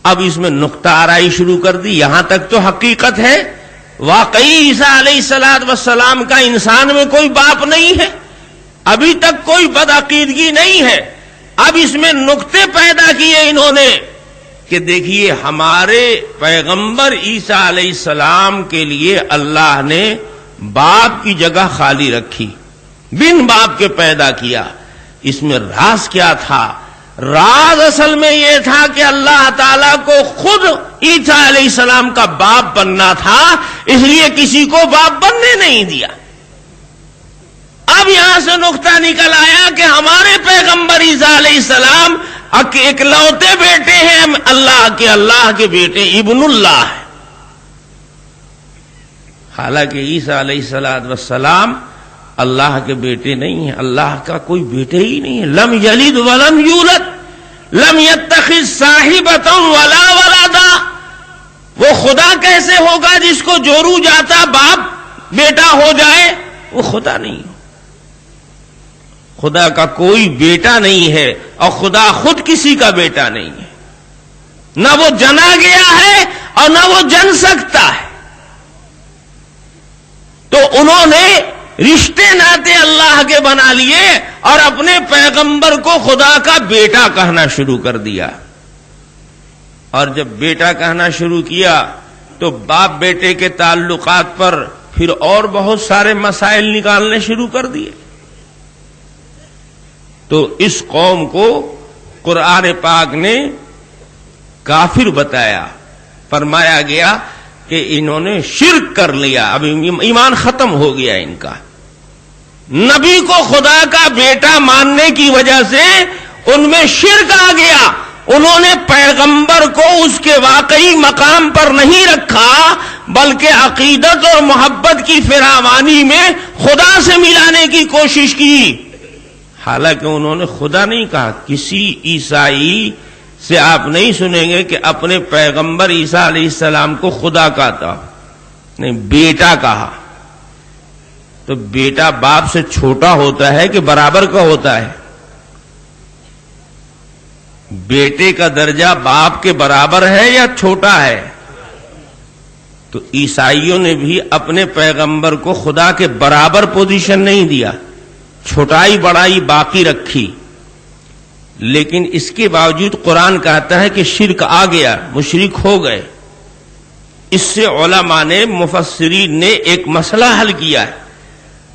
اب اس میں نقطہ آرائی شروع کر دی۔ یہاں تک تو حقیقت ہے، واقعی عیسیٰ علیہ الصلاۃ والسلام کا انسان میں کوئی باپ نہیں ہے، ابھی تک کوئی بدعقیدگی نہیں ہے۔ اب اس میں نقطے پیدا کیے انہوں نے کہ دیکھیے ہمارے پیغمبر عیسیٰ علیہ السلام کے لیے اللہ نے باپ کی جگہ خالی رکھی، بن باپ کے پیدا کیا. اس میں راز کیا تھا؟ راز اصل میں یہ تھا کہ اللہ تعالیٰ کو خود عیسیٰ علیہ السلام کا باپ بننا تھا، اس لیے کسی کو باپ بننے نہیں دیا. اب یہاں سے نقطہ نکل آیا کہ ہمارے پیغمبر عیسیٰ علیہ السلام اکلوتے بیٹے ہیں اللہ کے بیٹے، ابن اللہ ہے. حالانکہ عیسیٰ علیہ السلام اللہ کے بیٹے نہیں ہیں، اللہ کا کوئی بیٹے ہی نہیں ہے. لم یلد ولم یولد لم یتخذ صاحبۃ ولا ولدا. وہ خدا کیسے ہوگا جس کو جورو جاتا باپ بیٹا ہو جائے؟ وہ خدا نہیں. خدا کا کوئی بیٹا نہیں ہے اور خدا خود کسی کا بیٹا نہیں ہے. نہ وہ جنا گیا ہے اور نہ وہ جن سکتا ہے. تو انہوں نے رشتے ناتے اللہ کے بنا لیے اور اپنے پیغمبر کو خدا کا بیٹا کہنا شروع کر دیا. اور جب بیٹا کہنا شروع کیا تو باپ بیٹے کے تعلقات پر پھر اور بہت سارے مسائل نکالنے شروع کر دیے. تو اس قوم کو قرآن پاک نے کافر بتایا. فرمایا گیا کہ انہوں نے شرک کر لیا، اب ایمان ختم ہو گیا ان کا. نبی کو خدا کا بیٹا ماننے کی وجہ سے ان میں شرک آ گیا. انہوں نے پیغمبر کو اس کے واقعی مقام پر نہیں رکھا، بلکہ عقیدت اور محبت کی فراوانی میں خدا سے ملانے کی کوشش کی. حالانکہ انہوں نے خدا نہیں کہا. کسی عیسائی سے آپ نہیں سنیں گے کہ اپنے پیغمبر عیسیٰ علیہ السلام کو خدا کہتا، نہیں، بیٹا کہا. تو بیٹا باپ سے چھوٹا ہوتا ہے کہ برابر کا ہوتا ہے؟ بیٹے کا درجہ باپ کے برابر ہے یا چھوٹا ہے؟ تو عیسائیوں نے بھی اپنے پیغمبر کو خدا کے برابر پوزیشن نہیں دیا، چھوٹائی بڑائی باقی رکھی. لیکن اس کے باوجود قرآن کہتا ہے کہ شرک آ گیا، مشرک ہو گئے. اس سے علماء نے، مفسرین نے ایک مسئلہ حل کیا ہے.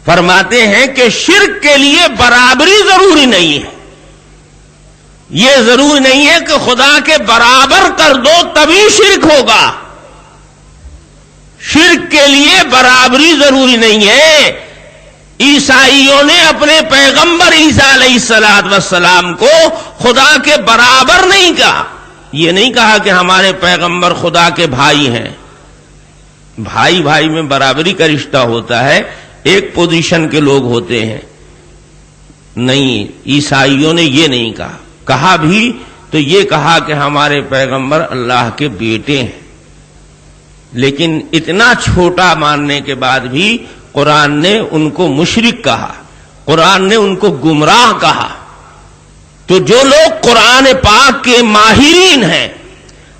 فرماتے ہیں کہ شرک کے لیے برابری ضروری نہیں ہے. یہ ضروری نہیں ہے کہ خدا کے برابر کر دو تبھی شرک ہوگا. شرک کے لیے برابری ضروری نہیں ہے. عیسائیوں نے اپنے پیغمبر عیسیٰ علیہ السلام کو خدا کے برابر نہیں کہا. یہ نہیں کہا کہ ہمارے پیغمبر خدا کے بھائی ہیں. بھائی بھائی میں برابری کا رشتہ ہوتا ہے، ایک پوزیشن کے لوگ ہوتے ہیں. نہیں، عیسائیوں نے یہ نہیں کہا. کہا بھی تو یہ کہا کہ ہمارے پیغمبر اللہ کے بیٹے ہیں. لیکن اتنا چھوٹا ماننے کے بعد بھی قرآن نے ان کو مشرک کہا، قرآن نے ان کو گمراہ کہا. تو جو لوگ قرآن پاک کے ماہرین ہیں،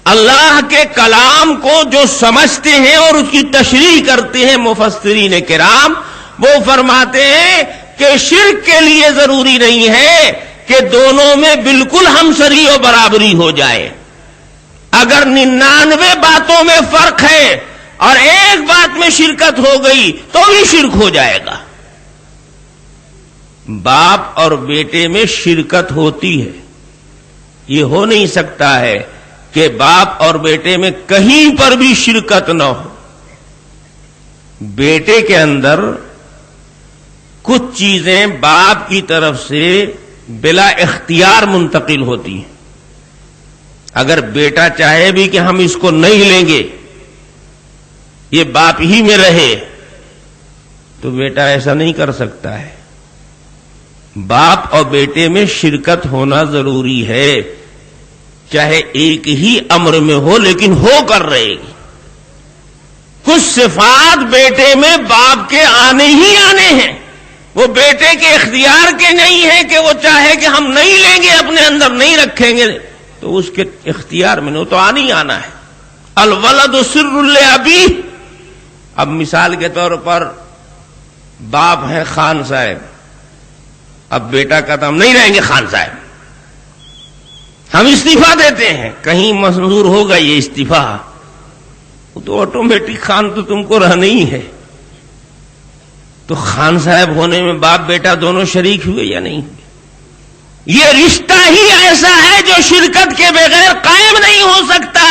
اللہ کے کلام کو جو سمجھتے ہیں اور اس کی تشریح کرتے ہیں مفسرین کرام، وہ فرماتے ہیں کہ شرک کے لیے ضروری نہیں ہے کہ دونوں میں بالکل ہمسری و برابری ہو جائے. اگر 99 باتوں میں فرق ہے اور ایک بات میں شرکت ہو گئی تو بھی شرک ہو جائے گا. باپ اور بیٹے میں شرکت ہوتی ہے. یہ ہو نہیں سکتا ہے کہ باپ اور بیٹے میں کہیں پر بھی شرکت نہ ہو. بیٹے کے اندر کچھ چیزیں باپ کی طرف سے بلا اختیار منتقل ہوتی ہیں. اگر بیٹا چاہے بھی کہ ہم اس کو نہیں لیں گے، یہ باپ ہی میں رہے، تو بیٹا ایسا نہیں کر سکتا ہے. باپ اور بیٹے میں شرکت ہونا ضروری ہے، چاہے ایک ہی امر میں ہو لیکن ہو کر رہے گی. کچھ صفات بیٹے میں باپ کے آنے ہی آنے ہیں، وہ بیٹے کے اختیار کے نہیں ہیں کہ وہ چاہے کہ ہم نہیں لیں گے، اپنے اندر نہیں رکھیں گے، تو اس کے اختیار میں نہیں، تو آنا ہی آنا ہے. الولد سر لابیہ. اب مثال کے طور پر باپ ہے خان صاحب، اب بیٹا کہتا ہم نہیں رہیں گے خان صاحب، ہم استعفا دیتے ہیں. کہیں منظور ہوگا یہ استعفا؟ تو آٹومیٹک خان تو تم کو رہنا ہی ہے. تو خان صاحب ہونے میں باپ بیٹا دونوں شریک ہوئے یا نہیں ہوئے؟ یہ رشتہ ہی ایسا ہے جو شرکت کے بغیر قائم نہیں ہو سکتا.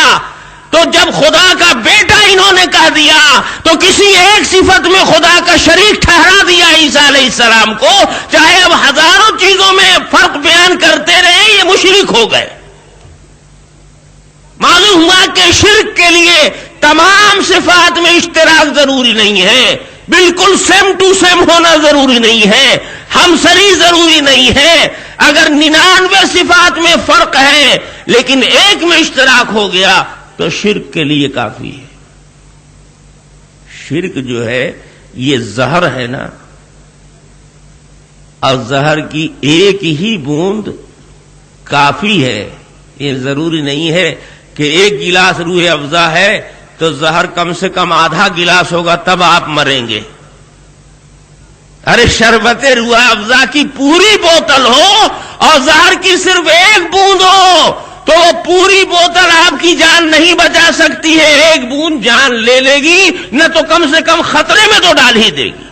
تو جب خدا کا بیٹا انہوں نے کہہ دیا تو کسی ایک صفت میں خدا کا شریک ٹھہرا دیا عیسیٰ علیہ السلام کو. چاہے اب ہزاروں چیزوں میں فرق بیان کرتے رہے، یہ مشرک ہو گئے. معلوم ہوا کہ شرک کے لیے تمام صفات میں اشتراک ضروری نہیں ہے، بالکل سیم ٹو سیم ہونا ضروری نہیں ہے، ہمسری ضروری نہیں ہے. اگر 99 صفات میں فرق ہے لیکن ایک میں اشتراک ہو گیا تو شرک کے لیے کافی ہے. شرک جو ہے یہ زہر ہے نا، اور زہر کی ایک ہی بوند کافی ہے. یہ ضروری نہیں ہے کہ ایک گلاس روح افزا ہے تو زہر کم سے کم آدھا گلاس ہوگا تب آپ مریں گے. ارے شربت روح افزا کی پوری بوتل ہو اور زہر کی صرف ایک بوند ہو تو وہ پوری بوتل آپ کی جان نہیں بچا سکتی ہے. ایک بوند جان لے لے گی نہ تو کم سے کم خطرے میں تو ڈال ہی دے گی.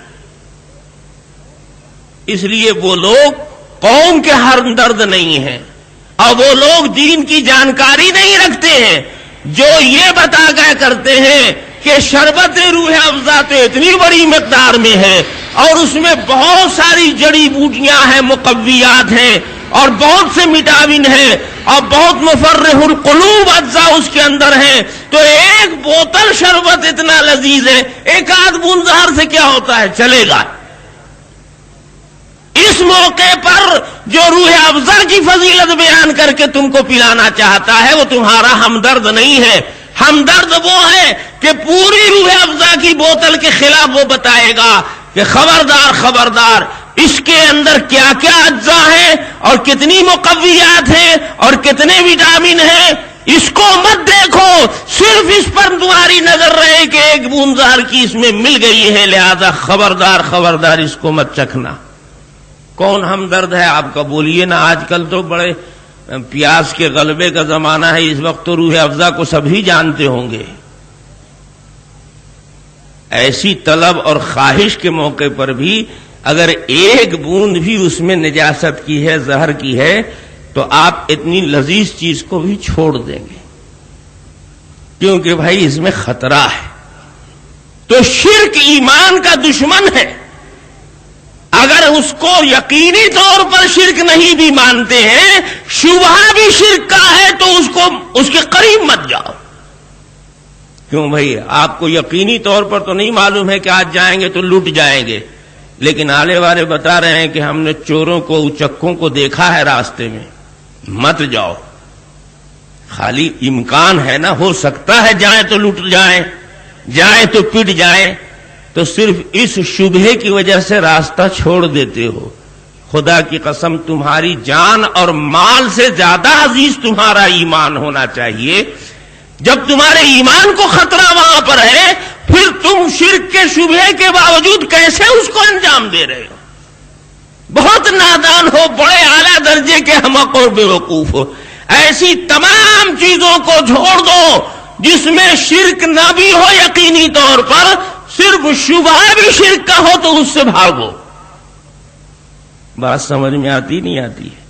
اس لیے وہ لوگ قوم کے ہمدرد نہیں ہیں اور وہ لوگ دین کی جانکاری نہیں رکھتے ہیں جو یہ بتا گیا کرتے ہیں کہ شربت روح افزا تو اتنی بڑی مقدار میں ہے اور اس میں بہت ساری جڑی بوٹیاں ہیں، مقویات ہیں اور بہت سے وٹامن ہیں اور بہت مفرح القلوب اجزاء اس کے اندر ہیں. تو ایک بوتل شربت اتنا لذیذ ہے، ایک آدھ بوند زہر سے کیا ہوتا ہے، چلے گا. اس موقع پر جو روح افزا کی فضیلت بیان کر کے تم کو پلانا چاہتا ہے وہ تمہارا ہمدرد نہیں ہے. ہمدرد وہ ہے کہ پوری روح افزا کی بوتل کے خلاف وہ بتائے گا کہ خبردار خبردار، اس کے اندر کیا کیا اجزاء ہیں اور کتنی مقویات ہیں اور کتنے وٹامن ہیں. اس کو مت دیکھو، صرف اس پر تمہاری نظر رہے کہ ایک بوند زہر کی اس میں مل گئی ہے، لہذا خبردار خبردار اس کو مت چکھنا. کون ہمدرد ہے آپ کا بولیے نا. آج کل تو بڑے پیاس کے غلبے کا زمانہ ہے، اس وقت تو روح افزا کو سبھی جانتے ہوں گے. ایسی طلب اور خواہش کے موقع پر بھی اگر ایک بوند بھی اس میں نجاست کی ہے، زہر کی ہے، تو آپ اتنی لذیذ چیز کو بھی چھوڑ دیں گے کیونکہ بھائی اس میں خطرہ ہے. تو شرک ایمان کا دشمن ہے. اگر اس کو یقینی طور پر شرک نہیں بھی مانتے ہیں، شبہ بھی شرک کا ہے تو اس کے قریب مت جاؤ. کیوں بھائی، آپ کو یقینی طور پر تو نہیں معلوم ہے کہ آج جائیں گے تو لٹ جائیں گے، لیکن آلے والے بتا رہے ہیں کہ ہم نے چوروں کو، اچکوں کو دیکھا ہے راستے میں، مت جاؤ. خالی امکان ہے نا، ہو سکتا ہے جائیں تو لٹ جائیں، جائیں تو پٹ جائیں، تو صرف اس شبہے کی وجہ سے راستہ چھوڑ دیتے ہو. خدا کی قسم تمہاری جان اور مال سے زیادہ عزیز تمہارا ایمان ہونا چاہیے. جب تمہارے ایمان کو خطرہ وہاں پر ہے پھر تم شرک کے شبہے کے باوجود کیسے اس کو انجام دے رہے ہو؟ بہت نادان ہو، بڑے اعلیٰ درجے کے احمق اور بیوقوف ہو. ایسی تمام چیزوں کو چھوڑ دو جس میں شرک نہ بھی ہو یقینی طور پر، صرف شبہ بھی شرک کا ہو تو اس سے بھاگو. بات سمجھ میں آتی نہیں آتی ہے؟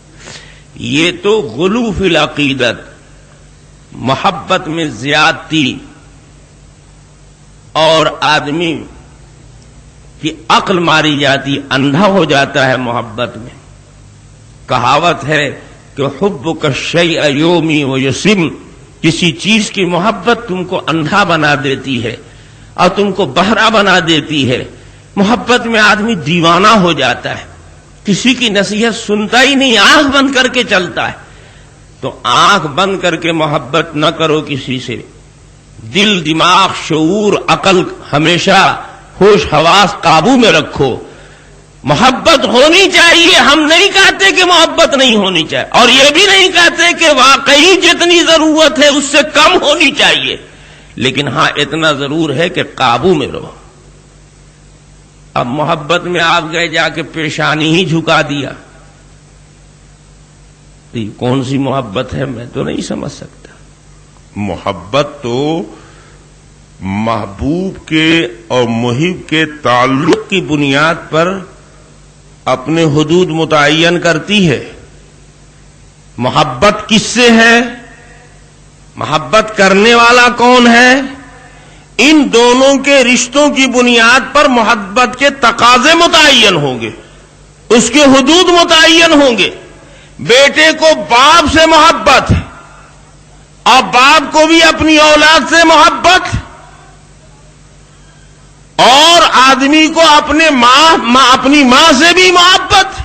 یہ تو غلو فی العقیدت، محبت میں زیادتی اور آدمی کی عقل ماری جاتی، اندھا ہو جاتا ہے محبت میں. کہاوت ہے کہ حبک الشیء یومی و یسم، کسی چیز کی محبت تم کو اندھا بنا دیتی ہے اور تم کو بہرا بنا دیتی ہے. محبت میں آدمی دیوانہ ہو جاتا ہے، کسی کی نصیحت سنتا ہی نہیں، آنکھ بند کر کے چلتا ہے. تو آنکھ بند کر کے محبت نہ کرو کسی سے. دل، دماغ، شعور، عقل ہمیشہ ہوش حواس قابو میں رکھو. محبت ہونی چاہیے. ہم نہیں کہتے کہ محبت نہیں ہونی چاہیے اور یہ بھی نہیں کہتے کہ واقعی جتنی ضرورت ہے اس سے کم ہونی چاہیے، لیکن ہاں اتنا ضرور ہے کہ قابو میں رہو. اب محبت میں آپ گئے جا کے پیشانی ہی جھکا دیا، کون سی محبت ہے میں تو نہیں سمجھ سکتا. محبت تو محبوب کے اور محب کے تعلق تعلق کی بنیاد پر اپنے حدود متعین کرتی ہے۔ محبت کس سے ہے، محبت کرنے والا کون ہے، ان دونوں کے رشتوں کی بنیاد پر محبت کے تقاضے متعین ہوں گے، اس کے حدود متعین ہوں گے۔ بیٹے کو باپ سے محبت ہے اور باپ کو بھی اپنی اولاد سے محبت، اور آدمی کو اپنی ماں سے بھی محبت،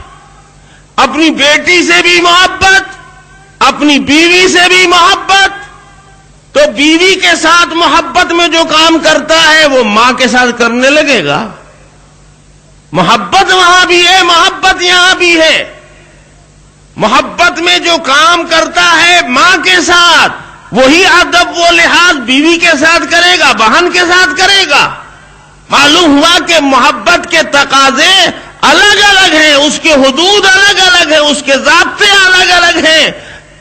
اپنی بیٹی سے بھی محبت، اپنی بیوی سے بھی محبت۔ تو بیوی کے ساتھ محبت میں جو کام کرتا ہے وہ ماں کے ساتھ کرنے لگے گا۔ محبت وہاں بھی ہے، محبت یہاں بھی ہے۔ محبت میں جو کام کرتا ہے ماں کے ساتھ، وہی ادب و لحاظ بیوی کے ساتھ کرے گا، بہن کے ساتھ کرے گا۔ معلوم ہوا کہ محبت کے تقاضے الگ الگ ہیں، اس کے حدود الگ الگ ہیں، اس کے ضابطے الگ الگ ہیں۔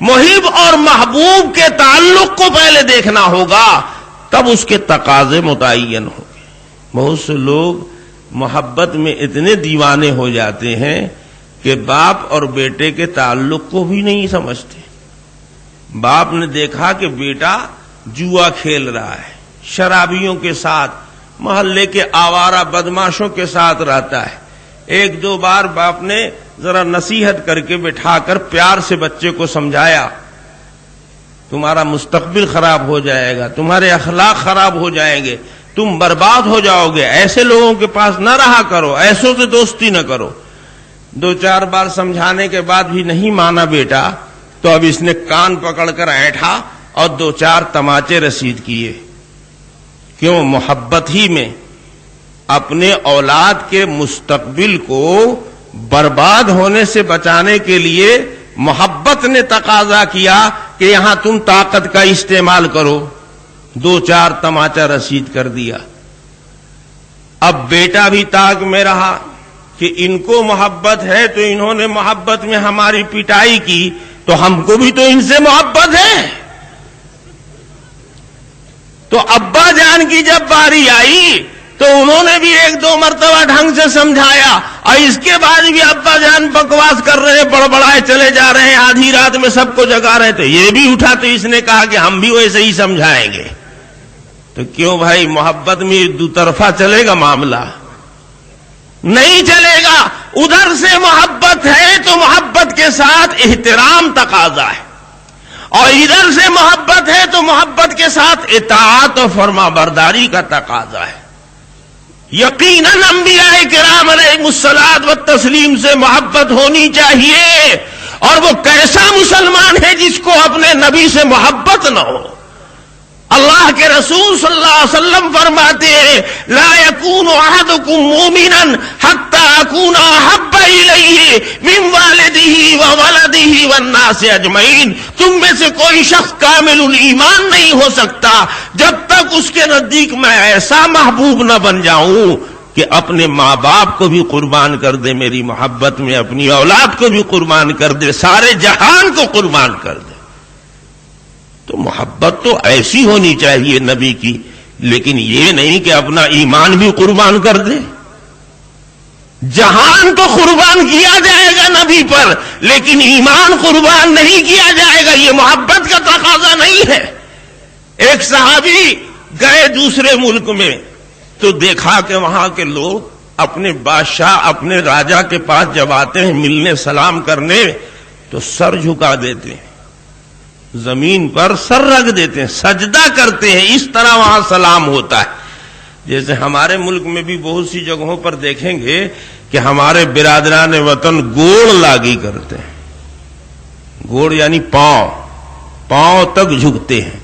محب اور محبوب کے تعلق کو پہلے دیکھنا ہوگا، تب اس کے تقاضے متعین ہوں گے۔ بہت سے لوگ محبت میں اتنے دیوانے ہو جاتے ہیں کہ باپ اور بیٹے کے تعلق کو بھی نہیں سمجھتے۔ باپ نے دیکھا کہ بیٹا جوا کھیل رہا ہے، شرابیوں کے ساتھ، محلے کے آوارہ بدماشوں کے ساتھ رہتا ہے۔ ایک دو بار باپ نے ذرا نصیحت کر کے بٹھا کر پیار سے بچے کو سمجھایا، تمہارا مستقبل خراب ہو جائے گا، تمہارے اخلاق خراب ہو جائیں گے، تم برباد ہو جاؤ گے، ایسے لوگوں کے پاس نہ رہا کرو، ایسوں سے دوستی نہ کرو۔ دو چار بار سمجھانے کے بعد بھی نہیں مانا بیٹا، تو اب اس نے کان پکڑ کر اینٹھا اور دو چار تماچے رسید کیے۔ کیوں؟ محبت ہی میں اپنے اولاد کے مستقبل کو برباد ہونے سے بچانے کے لیے محبت نے تقاضا کیا کہ یہاں تم طاقت کا استعمال کرو، دو چار تماچا رسید کر دیا۔ اب بیٹا بھی طاق میں رہا کہ ان کو محبت ہے تو انہوں نے محبت میں ہماری پٹائی کی، تو ہم کو بھی تو ان سے محبت ہے۔ تو ابا جان کی جب باری آئی تو انہوں نے بھی ایک دو مرتبہ ڈھنگ سے سمجھایا، اور اس کے بعد بھی ابا جان بکواس کر رہے، بڑبڑائے چلے جا رہے ہیں، آدھی رات میں سب کو جگا رہے تھے۔ یہ بھی اٹھا تو اس نے کہا کہ ہم بھی ویسے ہی سمجھائیں گے۔ تو کیوں بھائی، محبت میں دو طرفہ چلے گا معاملہ؟ نہیں چلے گا۔ ادھر سے محبت ہے تو محبت کے ساتھ احترام تقاضا ہے، اور ادھر سے محبت ہے تو محبت کے ساتھ اطاعت و فرما برداری کا تقاضا ہے۔ یقیناً انبیاء کرام علیہ الصلوۃ والتسلیم سے محبت ہونی چاہیے، اور وہ کیسا مسلمان ہے جس کو اپنے نبی سے محبت نہ ہو؟ اللہ کے رسول صلی اللہ علیہ وسلم فرماتے ہیں، لا يكون احدكم مؤمنا حتى اكون احب اليه من والده وولده والناس اجمعین۔ تم میں سے کوئی شخص کامل الایمان نہیں ہو سکتا جب تک اس کے نزدیک میں ایسا محبوب نہ بن جاؤں کہ اپنے ماں باپ کو بھی قربان کر دے میری محبت میں، اپنی اولاد کو بھی قربان کر دے، سارے جہان کو قربان کر دے۔ تو محبت تو ایسی ہونی چاہیے نبی کی، لیکن یہ نہیں کہ اپنا ایمان بھی قربان کر دے۔ جہان تو قربان کیا جائے گا نبی پر، لیکن ایمان قربان نہیں کیا جائے گا، یہ محبت کا تقاضا نہیں ہے۔ ایک صحابی گئے دوسرے ملک میں، تو دیکھا کہ وہاں کے لوگ اپنے بادشاہ، اپنے راجا کے پاس جب آتے ہیں ملنے، سلام کرنے، تو سر جھکا دیتے ہیں، زمین پر سر رکھ دیتے ہیں، سجدہ کرتے ہیں۔ اس طرح وہاں سلام ہوتا ہے۔ جیسے ہمارے ملک میں بھی بہت سی جگہوں پر دیکھیں گے کہ ہمارے برادران وطن گوڑ لاگی کرتے ہیں، گوڑ یعنی پاؤں تک جھکتے ہیں۔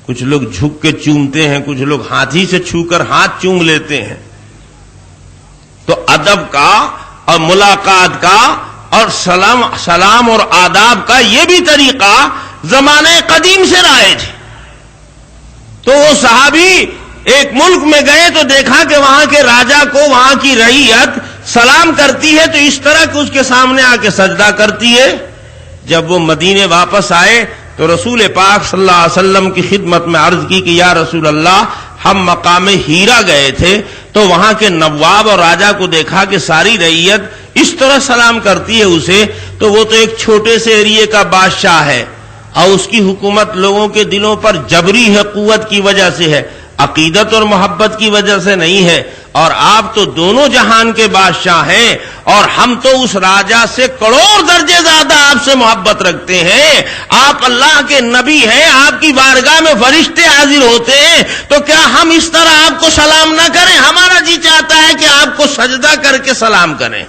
کچھ لوگ جھک کے چومتے ہیں، کچھ لوگ ہاتھی سے چھو کر ہاتھ چوم لیتے ہیں۔ تو ادب کا اور ملاقات کا اور سلام اور آداب کا یہ بھی طریقہ زمانے قدیم سے رائج ہے۔ تو وہ صحابی ایک ملک میں گئے تو دیکھا کہ وہاں کے راجا کو وہاں کی رعیت سلام کرتی ہے تو اس طرح کہ اس کے سامنے آ کے سجدہ کرتی ہے۔ جب وہ مدینے واپس آئے تو رسول پاک صلی اللہ علیہ وسلم کی خدمت میں عرض کی کہ یا رسول اللہ، ہم مقام ہیرا گئے تھے تو وہاں کے نواب اور راجا کو دیکھا کہ ساری رعیت اس طرح سلام کرتی ہے اسے، تو وہ تو ایک چھوٹے سے ایریے کا بادشاہ ہے اور اس کی حکومت لوگوں کے دلوں پر جبری ہے، قوت کی وجہ سے ہے، عقیدت اور محبت کی وجہ سے نہیں ہے۔ اور آپ تو دونوں جہان کے بادشاہ ہیں اور ہم تو اس راجا سے کروڑ درجے زیادہ آپ سے محبت رکھتے ہیں، آپ اللہ کے نبی ہیں، آپ کی بارگاہ میں فرشتے حاضر ہوتے ہیں، تو کیا ہم اس طرح آپ کو سلام نہ کریں؟ ہمارا جی چاہتا ہے کہ آپ کو سجدہ کر کے سلام کریں۔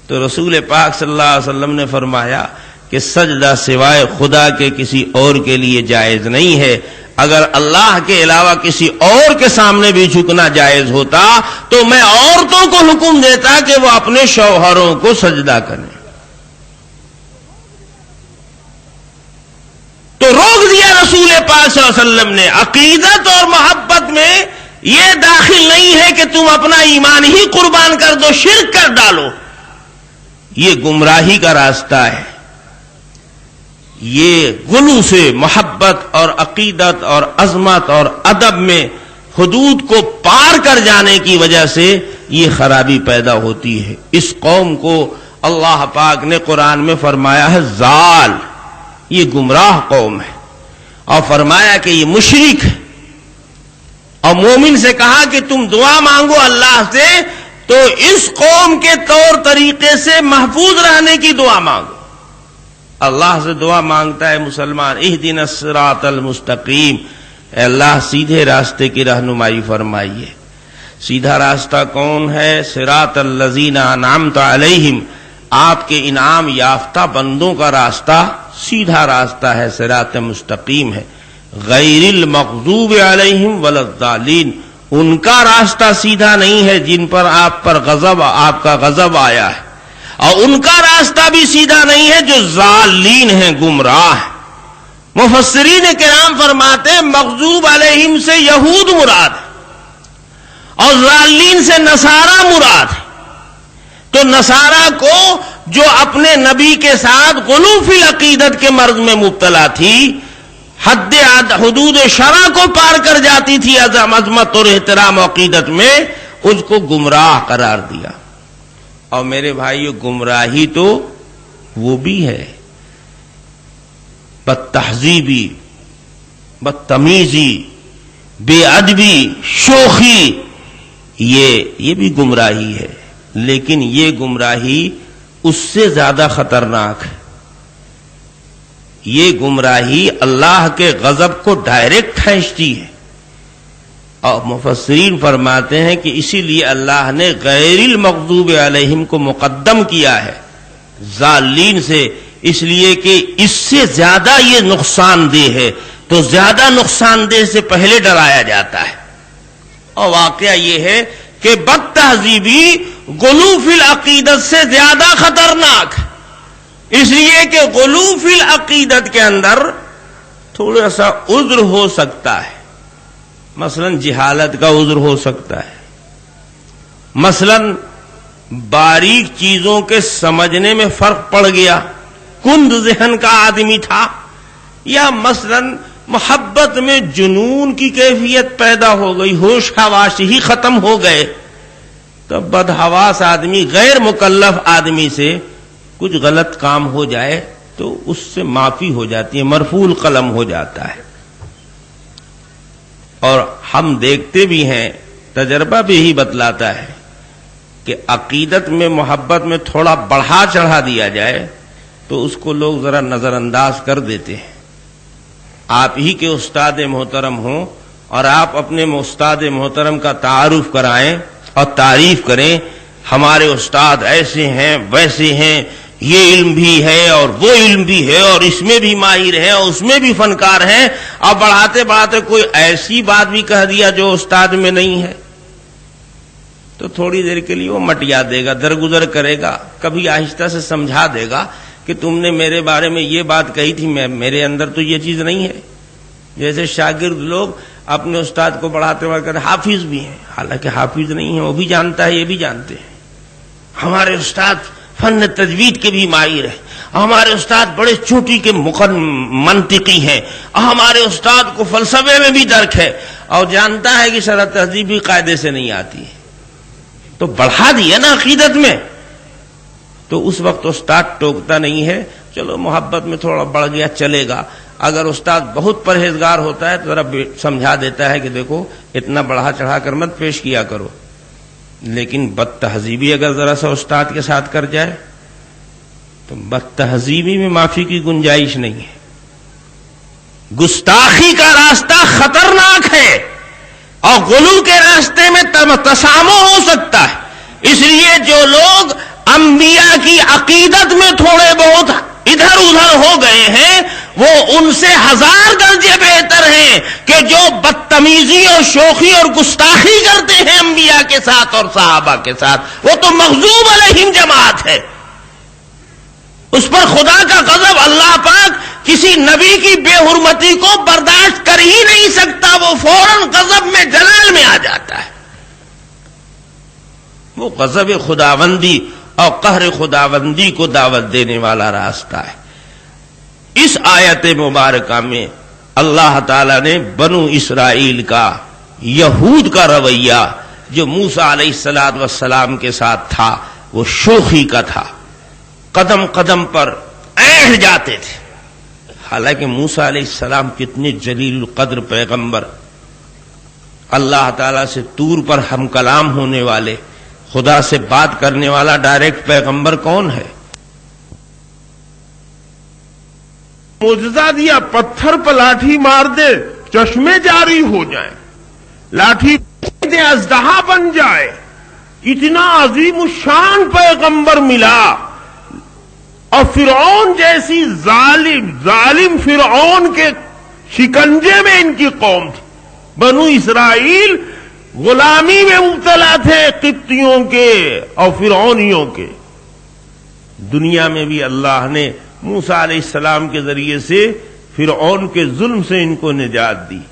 تو رسول پاک صلی اللہ علیہ وسلم نے فرمایا کہ سجدہ سوائے خدا کے کسی اور کے لیے جائز نہیں ہے، اگر اللہ کے علاوہ کسی اور کے سامنے بھی جھکنا جائز ہوتا تو میں عورتوں کو حکم دیتا کہ وہ اپنے شوہروں کو سجدہ کریں۔ تو روک دیا رسول پاک صلی اللہ علیہ وسلم نے۔ عقیدت اور محبت میں یہ داخل نہیں ہے کہ تم اپنا ایمان ہی قربان کر دو، شرک کر ڈالو، یہ گمراہی کا راستہ ہے۔ یہ غلو سے محبت اور عقیدت اور عظمت اور ادب میں حدود کو پار کر جانے کی وجہ سے یہ خرابی پیدا ہوتی ہے۔ اس قوم کو اللہ پاک نے قرآن میں فرمایا ہے ضال، یہ گمراہ قوم ہے، اور فرمایا کہ یہ مشرک ہے، اور مومن سے کہا کہ تم دعا مانگو اللہ سے تو اس قوم کے طور طریقے سے محفوظ رہنے کی دعا مانگو۔ اللہ سے دعا مانگتا ہے مسلمان، اہدنا الصراط المستقیم، اے اللہ سیدھے راستے کی رہنمائی فرمائیے۔ سیدھا راستہ کون ہے؟ صراط الذین انعمت علیہم، آپ کے انعام یافتہ بندوں کا راستہ سیدھا راستہ ہے، صراط مستقیم ہے۔ غیر المغضوب علیہم ولا الضالین، ان کا راستہ سیدھا نہیں ہے جن پر آپ کا غضب آیا ہے، اور ان کا راستہ بھی سیدھا نہیں ہے جو ضالین ہیں، گمراہ ہیں۔ مفسرین کرام فرماتے ہیں مغضوب علیہم سے یہود مراد ہے اور ضالین سے نصارہ مراد ہے۔ تو نصارہ کو جو اپنے نبی کے ساتھ غلو فی العقیدت کے مرض میں مبتلا تھی، حدود شرع کو پار کر جاتی تھی عظمت اور احترام عقیدت میں، اس کو گمراہ قرار دیا۔ اور میرے بھائیو، گمراہی تو وہ بھی ہے، بدتہذیبی، بدتمیزی، بے ادبی، شوخی، یہ بھی گمراہی ہے، لیکن یہ گمراہی اس سے زیادہ خطرناک ہے۔ یہ گمراہی اللہ کے غضب کو ڈائریکٹ کھینچتی ہے، اور مفسرین فرماتے ہیں کہ اسی لیے اللہ نے غیر المغضوب علیہم کو مقدم کیا ہے ضالین سے، اس لیے کہ اس سے زیادہ یہ نقصان دہ ہے، تو زیادہ نقصان دہ سے پہلے ڈرایا جاتا ہے۔ اور واقعہ یہ ہے کہ بد تہذیبی غلو فی العقیدت سے زیادہ خطرناک ہے، اس لیے کہ غلو فی العقیدت کے اندر تھوڑا سا عذر ہو سکتا ہے، مثلا جہالت کا عذر ہو سکتا ہے، مثلا باریک چیزوں کے سمجھنے میں فرق پڑ گیا، کند ذہن کا آدمی تھا، یا مثلا محبت میں جنون کی کیفیت پیدا ہو گئی، ہوش حواس ہی ختم ہو گئے، تو بدحواس آدمی، غیر مکلف آدمی سے کچھ غلط کام ہو جائے تو اس سے معافی ہو جاتی ہے، مرفوع القلم ہو جاتا ہے۔ اور ہم دیکھتے بھی ہیں، تجربہ بھی یہی بتلاتا ہے کہ عقیدت میں محبت میں تھوڑا بڑھا چڑھا دیا جائے تو اس کو لوگ ذرا نظر انداز کر دیتے ہیں۔ آپ ہی کے استاد محترم ہوں اور آپ اپنے استاد محترم کا تعارف کرائیں اور تعریف کریں، ہمارے استاد ایسے ہیں ویسے ہیں، یہ علم بھی ہے اور وہ علم بھی ہے اور اس میں بھی ماہر ہے اور اس میں بھی فنکار ہیں، اور بڑھاتے بڑھاتے کوئی ایسی بات بھی کہہ دیا جو استاد میں نہیں ہے، تو تھوڑی دیر کے لیے وہ مٹیا دے گا، درگزر کرے گا، کبھی آہستہ سے سمجھا دے گا کہ تم نے میرے بارے میں یہ بات کہی تھی، میرے اندر تو یہ چیز نہیں ہے۔ جیسے شاگرد لوگ اپنے استاد کو بڑھاتے بڑھاتے حافظ بھی ہیں، حالانکہ حافظ نہیں ہے، وہ بھی جانتا ہے، یہ بھی جانتے ہیں۔ ہمارے استاد فن تجوید کے بھی ماہر ہیں، ہمارے استاد بڑے چوٹی کے منطقی ہیں، ہمارے استاد کو فلسفے میں بھی درک ہے، اور جانتا ہے کہ شرح تہذیب بھی قاعدے سے نہیں آتی ہے، تو بڑھا دیا نا عقیدت میں، تو اس وقت استاد ٹوکتا نہیں ہے، چلو محبت میں تھوڑا بڑھ گیا چلے گا۔ اگر استاد بہت پرہیزگار ہوتا ہے تو ذرا سمجھا دیتا ہے کہ دیکھو اتنا بڑھا چڑھا کر مت پیش کیا کرو، لیکن بد تہذیبی اگر ذرا سا استاد کے ساتھ کر جائے تو بد تہذیبی میں معافی کی گنجائش نہیں ہے۔ گستاخی کا راستہ خطرناک ہے اور غلو کے راستے میں تسامح ہو سکتا ہے۔ اس لیے جو لوگ انبیاء کی عقیدت میں تھوڑے بہت ادھر ادھر ہو گئے ہیں وہ ان سے 1000 درجے بہتر ہیں کہ جو بدتمیزی اور شوخی اور گستاخی کرتے ہیں انبیاء کے ساتھ اور صحابہ کے ساتھ، وہ تو مغضوب علیہم جماعت ہے۔ اس پر خدا کا غضب، اللہ پاک کسی نبی کی بے حرمتی کو برداشت کر ہی نہیں سکتا، وہ فوراً غضب میں جلال میں آ جاتا ہے۔ وہ غضب خداوندی اور قہر خداوندی کو دعوت دینے والا راستہ ہے۔ اس آیت مبارکہ میں اللہ تعالی نے بنو اسرائیل کا، یہود کا رویہ جو موسیٰ علیہ السلام کے ساتھ تھا وہ شوخی کا تھا، قدم قدم پر اینٹھ جاتے تھے۔ حالانکہ موسیٰ علیہ السلام کتنے جلیل القدر پیغمبر، اللہ تعالی سے طور پر ہم کلام ہونے والے، خدا سے بات کرنے والا ڈائریکٹ پیغمبر کون ہے؟ معجزہ دیا، پتھر پر لاٹھی مار دے چشمے جاری ہو جائیں، لاٹھی دے اژدہا بن جائے، اتنا عظیم الشان پیغمبر ملا۔ اور فرعون جیسی ظالم فرعون کے شکنجے میں ان کی قوم تھی۔ بنو اسرائیل غلامی میں مبتلا تھے قبطیوں کے اور فرعونیوں کے۔ دنیا میں بھی اللہ نے موسیٰ علیہ السلام کے ذریعے سے فرعون کے ظلم سے ان کو نجات دی۔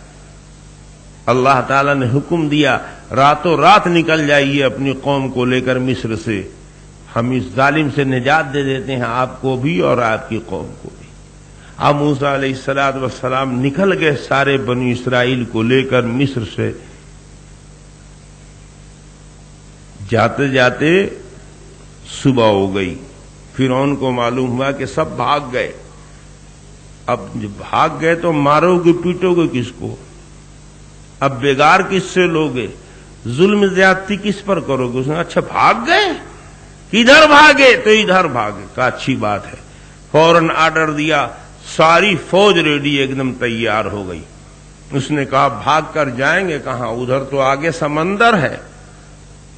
اللہ تعالیٰ نے حکم دیا راتوں رات نکل جائیے اپنی قوم کو لے کر مصر سے، ہم اس ظالم سے نجات دے دیتے ہیں آپ کو بھی اور آپ کی قوم کو بھی۔ اب موسیٰ علیہ السلام نکل گئے سارے بنی اسرائیل کو لے کر مصر سے۔ جاتے جاتے صبح ہو گئی، فرعون کو معلوم ہوا کہ سب بھاگ گئے۔ اب جب بھاگ گئے تو مارو گے پیٹو گے کس کو؟ اب بیگار کس سے لوگے؟ ظلم زیادتی کس پر کرو گے؟ اس نے اچھا بھاگ گئے، کدھر بھاگے؟ تو ادھر بھاگے۔ کہا اچھی بات ہے، فوراً آرڈر دیا، ساری فوج ریڈی ایک دم تیار ہو گئی۔ اس نے کہا بھاگ کر جائیں گے کہاں؟ ادھر تو آگے سمندر ہے،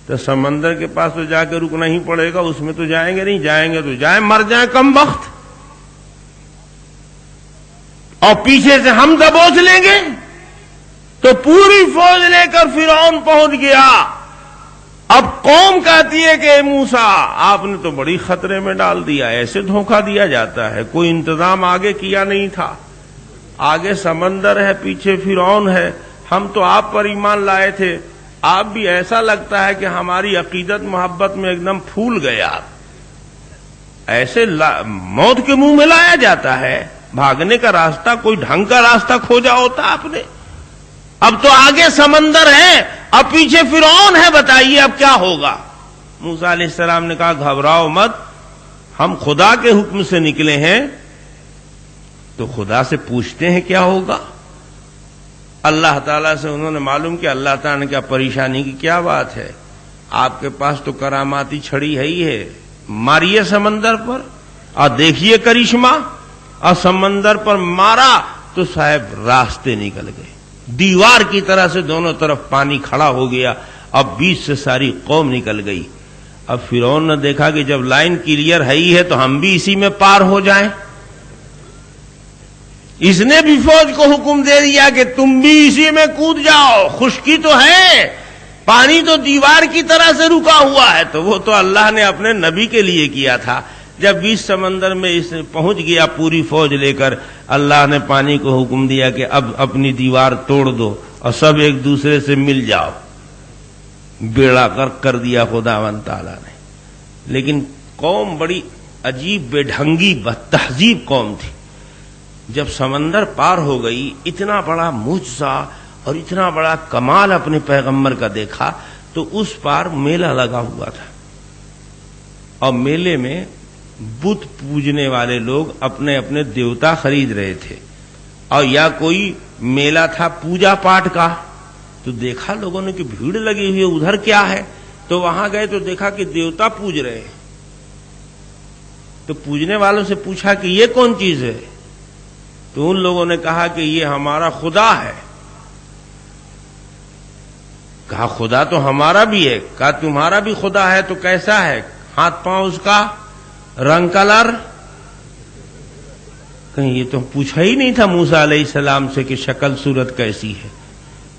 تو سمندر کے پاس تو جا کے رکنا ہی پڑے گا، اس میں تو جائیں گے نہیں، جائیں گے تو جائیں مر جائیں کم وقت، اور پیچھے سے ہم دبوچ لیں گے۔ تو پوری فوج لے کر فرعون پہنچ گیا۔ اب قوم کہتی ہے کہ اے موسیٰ آپ نے تو بڑی خطرے میں ڈال دیا، ایسے دھوکہ دیا جاتا ہے، کوئی انتظام آگے کیا نہیں تھا، آگے سمندر ہے پیچھے فرعون ہے، ہم تو آپ پر ایمان لائے تھے، آپ بھی ایسا لگتا ہے کہ ہماری عقیدت محبت میں ایک دم پھول گئے، آپ ایسے موت کے منہ میں لایا جاتا ہے؟ بھاگنے کا راستہ کوئی ڈھنگ کا راستہ کھوجا ہوتا آپ نے؟ اب تو آگے سمندر ہے، اب پیچھے فرعون ہے، بتائیے اب کیا ہوگا؟ موسیٰ علیہ السلام نے کہا گھبراؤ مت، ہم خدا کے حکم سے نکلے ہیں تو خدا سے پوچھتے ہیں کیا ہوگا۔ اللہ تعالیٰ سے انہوں نے معلوم کیا اللہ تعالیٰ نے کیا پریشانی کی کیا بات ہے، آپ کے پاس تو کراماتی چھڑی ہے ہی ہے، ماریے سمندر پر اور دیکھیے کرشمہ، اور سمندر پر مارا تو صاحب راستے نکل گئے، دیوار کی طرح سے دونوں طرف پانی کھڑا ہو گیا، اب بیچ سے ساری قوم نکل گئی۔ اب فرعون نے دیکھا کہ جب لائن کلیئر ہے ہی ہے تو ہم بھی اسی میں پار ہو جائیں، اس نے بھی فوج کو حکم دے دیا کہ تم بھی اسی میں کود جاؤ، خشکی تو ہے، پانی تو دیوار کی طرح سے رکا ہوا ہے، تو وہ تو اللہ نے اپنے نبی کے لیے کیا تھا۔ جب بیچ سمندر میں اس پہنچ گیا پوری فوج لے کر، اللہ نے پانی کو حکم دیا کہ اب اپنی دیوار توڑ دو اور سب ایک دوسرے سے مل جاؤ، بیڑا کر دیا خداوند تعالیٰ نے۔ لیکن قوم بڑی عجیب بے ڈھنگی بد تہذیب قوم تھی۔ جب سمندر پار ہو گئی، اتنا بڑا معجزہ اور اتنا بڑا کمال اپنے پیغمبر کا دیکھا تو اس پار میلہ لگا ہوا تھا، اور میلے میں بت پوجنے والے لوگ اپنے اپنے دیوتا خرید رہے تھے، اور یا کوئی میلہ تھا پوجا پاٹ کا، تو دیکھا لوگوں نے کہ بھیڑ لگی ہوئی ہے، ادھر کیا ہے؟ تو وہاں گئے تو دیکھا کہ دیوتا پوج رہے ہیں، تو پوجنے والوں سے پوچھا کہ یہ کون چیز ہے؟ تو ان لوگوں نے کہا کہ یہ ہمارا خدا ہے۔ کہا خدا تو ہمارا بھی ہے۔ کہا تمہارا بھی خدا ہے تو کیسا ہے؟ ہاتھ پاؤں اس کا، رنگ کلر؟ کہیں یہ تو پوچھا ہی نہیں تھا موسیٰ علیہ السلام سے کہ شکل صورت کیسی ہے،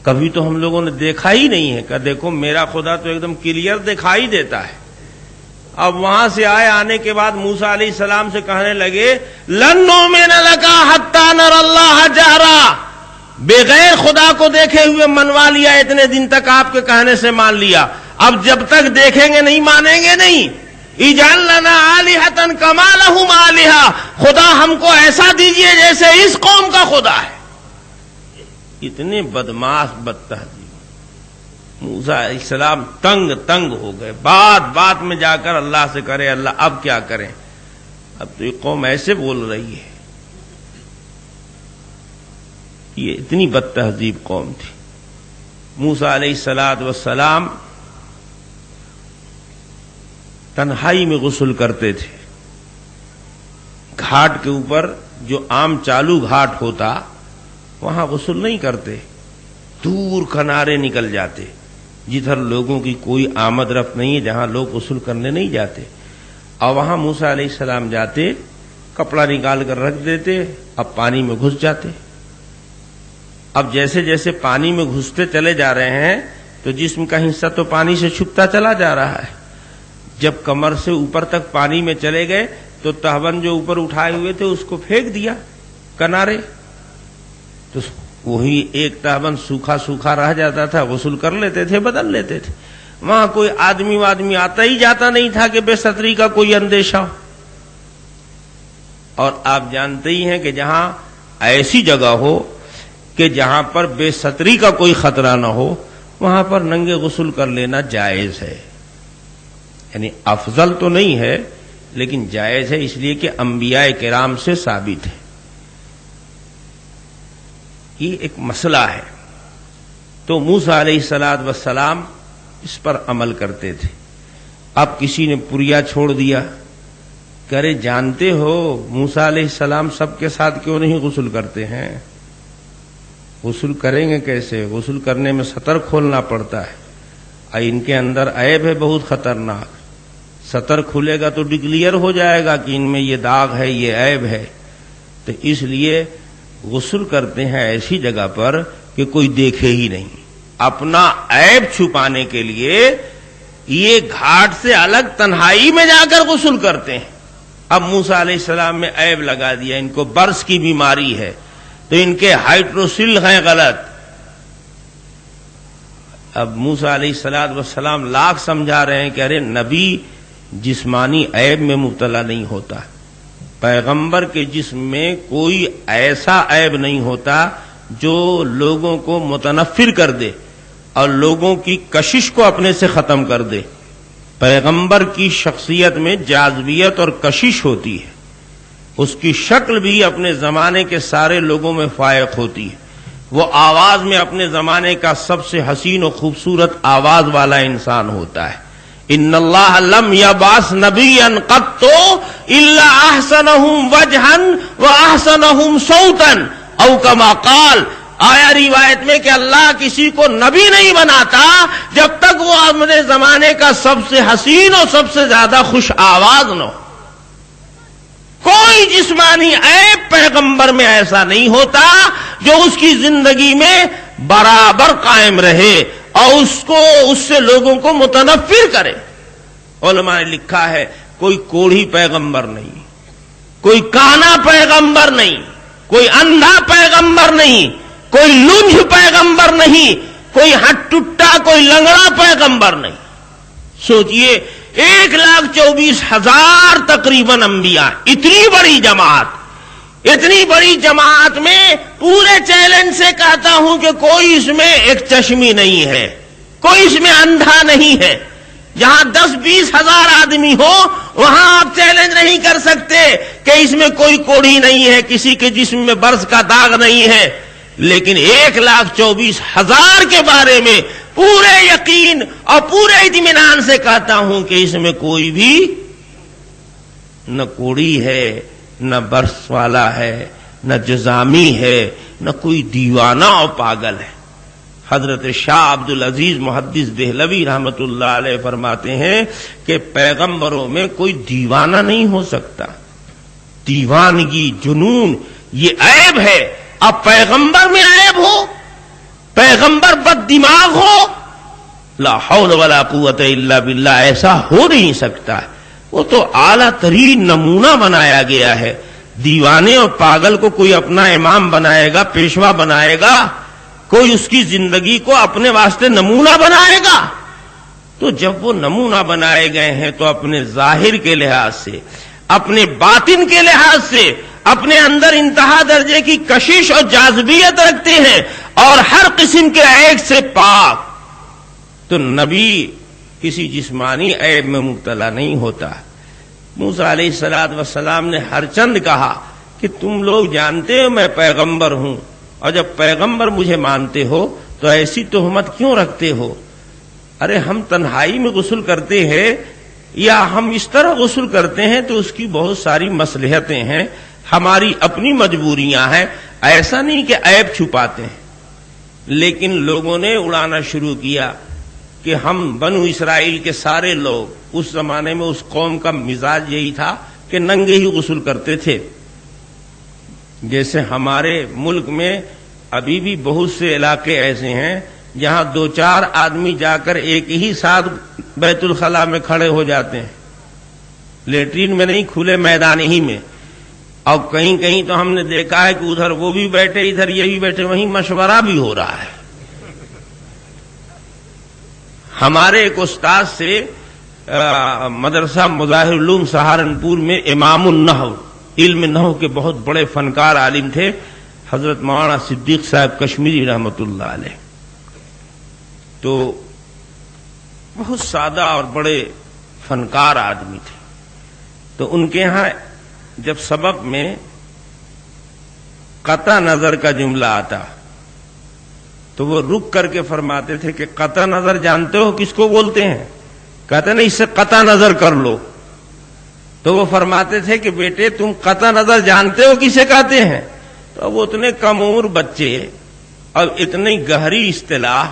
کبھی تو ہم لوگوں نے دیکھا ہی نہیں ہے۔ کہا دیکھو میرا خدا تو ایک دم کلیئر دکھائی دیتا ہے۔ اب وہاں سے آنے کے بعد موسیٰ علیہ السلام سے کہنے لگے لن نؤمن لک حتی نری اللہ جہرا، بغیر خدا کو دیکھے ہوئے منوا لیا، اتنے دن تک آپ کے کہنے سے مان لیا، اب جب تک دیکھیں گے نہیں مانیں گے نہیں۔ اجعل لنا آلہۃ کما لہم آلہۃ، خدا ہم کو ایسا دیجئے جیسے اس قوم کا خدا ہے۔ اتنے بدماش بدتہذیب موسیٰ علیہ السلام تنگ ہو گئے، بات میں جا کر اللہ سے کرے اللہ اب کیا کریں، اب تو یہ قوم ایسے بول رہی ہے۔ یہ اتنی بدتہذیب قوم تھی۔ موسیٰ علیہ السلام تنہائی میں غسل کرتے تھے، گھاٹ کے اوپر جو عام چالو گھاٹ ہوتا وہاں غسل نہیں کرتے، دور کنارے نکل جاتے جدھر لوگوں کی کوئی آمد رفت نہیں ہے، جہاں لوگ غسل کرنے نہیں جاتے، اور وہاں موسیٰ علیہ السلام جاتے، کپڑا نکال کر رکھ دیتے، اب پانی میں گھس جاتے۔ اب جیسے جیسے پانی میں گھستے چلے جا رہے ہیں تو جسم کا حصہ تو پانی سے چھپتا چلا جا رہا ہے، جب کمر سے اوپر تک پانی میں چلے گئے تو تہبند جو اوپر اٹھائے ہوئے تھے اس کو پھینک دیا کنارے، تو وہی ایک تہبند سوکھا رہ جاتا تھا، غسل کر لیتے تھے، بدل لیتے تھے۔ وہاں کوئی آدمی آتا ہی جاتا نہیں تھا کہ بے ستری کا کوئی اندیشہ ہو۔ اور آپ جانتے ہی ہیں کہ جہاں ایسی جگہ ہو کہ جہاں پر بے ستری کا کوئی خطرہ نہ ہو، وہاں پر ننگے غسل کر لینا جائز ہے، یعنی افضل تو نہیں ہے لیکن جائز ہے، اس لیے کہ انبیاء کرام سے ثابت ہے۔ یہ ایک مسئلہ ہے، تو موسیٰ علیہ السلام اس پر عمل کرتے تھے۔ اب کسی نے پریا چھوڑ دیا، کہ ارے جانتے ہو موسیٰ علیہ السلام سب کے ساتھ کیوں نہیں غسل کرتے ہیں؟ غسل کریں گے کیسے؟ غسل کرنے میں سطر کھولنا پڑتا ہے، اور ان کے اندر عیب ہے بہت خطرناک، سطر کھلے گا تو ڈکلیئر ہو جائے گا کہ ان میں یہ داغ ہے، یہ عیب ہے، تو اس لیے غسل کرتے ہیں ایسی جگہ پر کہ کوئی دیکھے ہی نہیں، اپنا عیب چھپانے کے لیے یہ گھاٹ سے الگ تنہائی میں جا کر غسل کرتے ہیں۔ اب موسیٰ علیہ السلام میں عیب لگا دیا، ان کو برس کی بیماری ہے تو ان کے ہائیڈروسل ہیں غلط۔ اب موسیٰ علیہ السلام لاکھ سمجھا رہے ہیں کہ ارے نبی جسمانی عیب میں مبتلا نہیں ہوتا، پیغمبر کے جسم میں کوئی ایسا عیب نہیں ہوتا جو لوگوں کو متنفر کر دے اور لوگوں کی کشش کو اپنے سے ختم کر دے۔ پیغمبر کی شخصیت میں جاذبیت اور کشش ہوتی ہے، اس کی شکل بھی اپنے زمانے کے سارے لوگوں میں فائق ہوتی ہے، وہ آواز میں اپنے زمانے کا سب سے حسین و خوبصورت آواز والا انسان ہوتا ہے۔ ان اللہ لم یبعث نبیا قط الا احسنهم وجها واحسنهم صوتا او کما قال، آیا روایت میں کہ اللہ کسی کو نبی نہیں بناتا جب تک وہ اپنے زمانے کا سب سے حسین اور سب سے زیادہ خوش آواز نہ ہو۔ کوئی جسمانی عیب پیغمبر میں ایسا نہیں ہوتا جو اس کی زندگی میں برابر قائم رہے اور اس سے لوگوں کو متنفر کرے۔ علماء نے لکھا ہے کوئی کوڑھی پیغمبر نہیں، کوئی کانا پیغمبر نہیں، کوئی اندھا پیغمبر نہیں، کوئی لنج پیغمبر نہیں، کوئی ہٹ ٹٹا کوئی لنگڑا پیغمبر نہیں۔ سوچئے 1,24,000 تقریباً انبیاء، اتنی بڑی جماعت، اتنی بڑی جماعت میں پورے چیلنج سے کہتا ہوں کہ کوئی اس میں ایک چشمی نہیں ہے، کوئی اس میں اندھا نہیں ہے. جہاں 10-20 ہزار آدمی ہو وہاں آپ چیلنج نہیں کر سکتے کہ اس میں کوئی کوڑھی نہیں ہے، کسی کے جسم میں برس کا داغ نہیں ہے. لیکن 1,24,000 کے بارے میں پورے یقین اور پورے اطمینان سے کہتا ہوں کہ اس میں کوئی بھی نہ کوڑی ہے، نہ برس والا ہے، نہ جزامی ہے، نہ کوئی دیوانہ اور پاگل ہے. حضرت شاہ عبد العزیز محدث دہلوی رحمت اللہ علیہ فرماتے ہیں کہ پیغمبروں میں کوئی دیوانہ نہیں ہو سکتا. دیوانگی، جنون یہ عیب ہے. اب پیغمبر میں عیب ہو، پیغمبر بد دماغ ہو، لا حول ولا قوت الا باللہ، ایسا ہو نہیں سکتا. وہ تو اعلیٰ ترین نمونہ بنایا گیا ہے. دیوانے اور پاگل کو کوئی اپنا امام بنائے گا، پیشوا بنائے گا، کوئی اس کی زندگی کو اپنے واسطے نمونہ بنائے گا. تو جب وہ نمونہ بنائے گئے ہیں تو اپنے ظاہر کے لحاظ سے، اپنے باطن کے لحاظ سے اپنے اندر انتہا درجے کی کشش اور جاذبیت رکھتے ہیں اور ہر قسم کے عیب سے پاک. تو نبی کسی جسمانی عیب میں مبتلا نہیں ہوتا. موسیٰ علیہ السلام نے ہر چند کہا کہ تم لوگ جانتے ہو میں پیغمبر ہوں، اور جب پیغمبر مجھے مانتے ہو تو ایسی تہمت کیوں رکھتے ہو؟ ارے ہم تنہائی میں غسل کرتے ہیں یا ہم اس طرح غسل کرتے ہیں تو اس کی بہت ساری مصلحتیں ہیں، ہماری اپنی مجبوریاں ہیں، ایسا نہیں کہ عیب چھپاتے ہیں. لیکن لوگوں نے اڑانا شروع کیا کہ ہم بنو اسرائیل کے سارے لوگ، اس زمانے میں اس قوم کا مزاج یہی تھا کہ ننگے ہی غسل کرتے تھے. جیسے ہمارے ملک میں ابھی بھی بہت سے علاقے ایسے ہیں جہاں 2-4 آدمی جا کر ایک ہی ساتھ بیت الخلاء میں کھڑے ہو جاتے ہیں، لیٹرین میں نہیں، کھلے میدان ہی میں. اور کہیں کہیں تو ہم نے دیکھا ہے کہ ادھر وہ بھی بیٹھے، ادھر یہ بھی بیٹھے، وہیں مشورہ بھی ہو رہا ہے. ہمارے ایک استاد سے مدرسہ مظاہر العلوم سہارنپور میں امام النحو، علم نحو کے بہت بڑے فنکار عالم تھے، حضرت مولانا صدیق صاحب کشمیری رحمت اللہ علیہ. تو بہت سادہ اور بڑے فنکار آدمی تھے. تو ان کے ہاں جب سبق میں قطع نظر کا جملہ آتا تو وہ رک کر کے فرماتے تھے کہ قطع نظر جانتے ہو کس کو بولتے ہیں؟ کہتے نہیں، اس سے قطع نظر کر لو. تو وہ فرماتے تھے کہ بیٹے تم قطع نظر جانتے ہو کسے کہتے ہیں؟ تو وہ اتنے کم عمر بچے اور اتنی گہری اصطلاح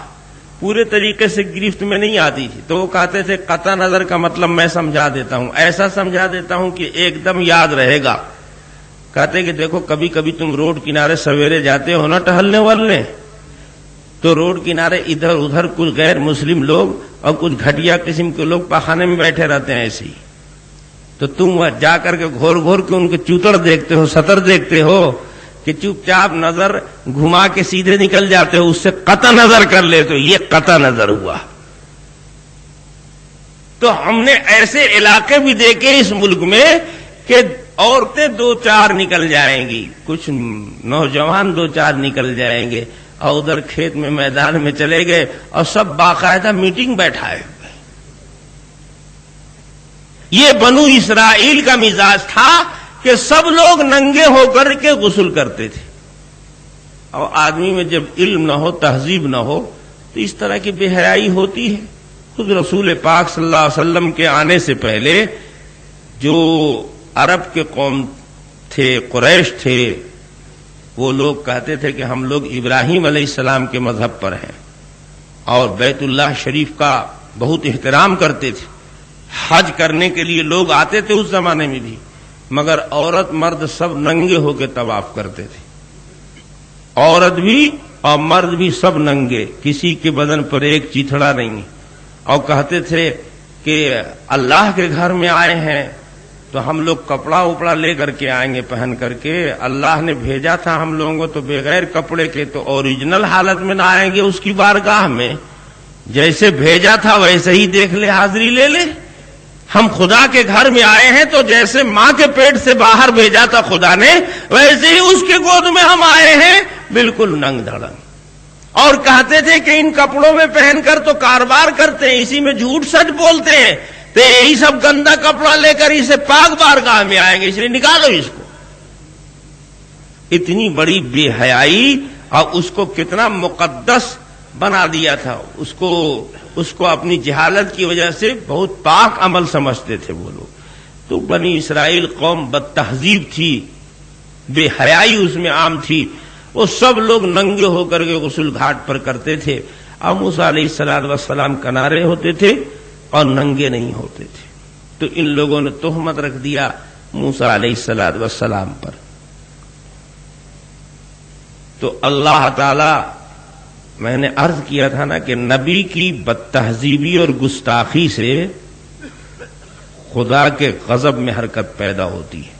پورے طریقے سے گرفت میں نہیں آتی تھی. تو وہ کہتے تھے قطع نظر کا مطلب میں سمجھا دیتا ہوں، ایسا سمجھا دیتا ہوں کہ ایک دم یاد رہے گا. کہتے کہ دیکھو کبھی کبھی تم روڈ کنارے سویرے جاتے ہو نا ٹہلنے والے، تو روڈ کنارے ادھر ادھر کچھ غیر مسلم لوگ اور کچھ گھٹیا قسم کے لوگ پاخانے میں بیٹھے رہتے ہیں ایسے ہی. تو تم وہاں جا کر کے گھور گھور کے ان کے چوتڑ دیکھتے ہو، سطر دیکھتے ہو کہ چپ چاپ نظر گھما کے سیدھے نکل جاتے ہو، اس سے قطع نظر کر لیتے ہو. یہ قطع نظر ہوا. تو ہم نے ایسے علاقے بھی دیکھے اس ملک میں کہ عورتیں 2-4 نکل جائیں گی، کچھ نوجوان 2-4 نکل جائیں گے، اور ادھر کھیت میں میدان میں چلے گئے اور سب باقاعدہ میٹنگ بیٹھائے ہوئے. یہ بنو اسرائیل کا مزاج تھا کہ سب لوگ ننگے ہو کر کے غسل کرتے تھے. اور آدمی میں جب علم نہ ہو، تہذیب نہ ہو، تو اس طرح کی بے حیائی ہوتی ہے. خود رسول پاک صلی اللہ علیہ وسلم کے آنے سے پہلے جو عرب کے قوم تھے، قریش تھے، وہ لوگ کہتے تھے کہ ہم لوگ ابراہیم علیہ السلام کے مذہب پر ہیں اور بیت اللہ شریف کا بہت احترام کرتے تھے. حج کرنے کے لیے لوگ آتے تھے اس زمانے میں بھی، مگر عورت مرد سب ننگے ہو کے طواف کرتے تھے. عورت بھی اور مرد بھی سب ننگے، کسی کے بدن پر ایک چیتھڑا نہیں. اور کہتے تھے کہ اللہ کے گھر میں آئے ہیں تو ہم لوگ کپڑا وپڑا لے کر کے آئیں گے پہن کر کے. اللہ نے بھیجا تھا ہم لوگوں کو تو بغیر کپڑے کے، تو اوریجنل حالت میں نہ آئیں گے اس کی بارگاہ میں. جیسے بھیجا تھا ویسے ہی دیکھ لے، حاضری لے لے. ہم خدا کے گھر میں آئے ہیں تو جیسے ماں کے پیٹ سے باہر بھیجا تھا خدا نے، ویسے ہی اس کے گود میں ہم آئے ہیں بالکل ننگ دھڑنگ. اور کہتے تھے کہ ان کپڑوں میں پہن کر تو کاروبار کرتے ہیں، اسی میں جھوٹ سچ بولتے ہیں، تو یہی سب گندا کپڑا لے کر اسے پاک بارگاہ میں آئیں گے، اس لیے نکالو اس کو. اتنی بڑی بے حیائی، اور اس کو کتنا مقدس بنا دیا تھا. اس کو اپنی جہالت کی وجہ سے بہت پاک عمل سمجھتے تھے وہ لوگ. تو بنی اسرائیل قوم بد تہذیب تھی، بے حیائی اس میں عام تھی. وہ سب لوگ ننگے ہو کر کے غسل گھاٹ پر کرتے تھے. اور موسیٰ علیہ السلام کنارے ہوتے تھے اور ننگے نہیں ہوتے تھے. تو ان لوگوں نے تہمت رکھ دیا موسیٰ علیہ السلام پر. تو اللہ تعالی، میں نے عرض کیا تھا نا کہ نبی کی بد تہذیبی اور گستاخی سے خدا کے غضب میں حرکت پیدا ہوتی ہے.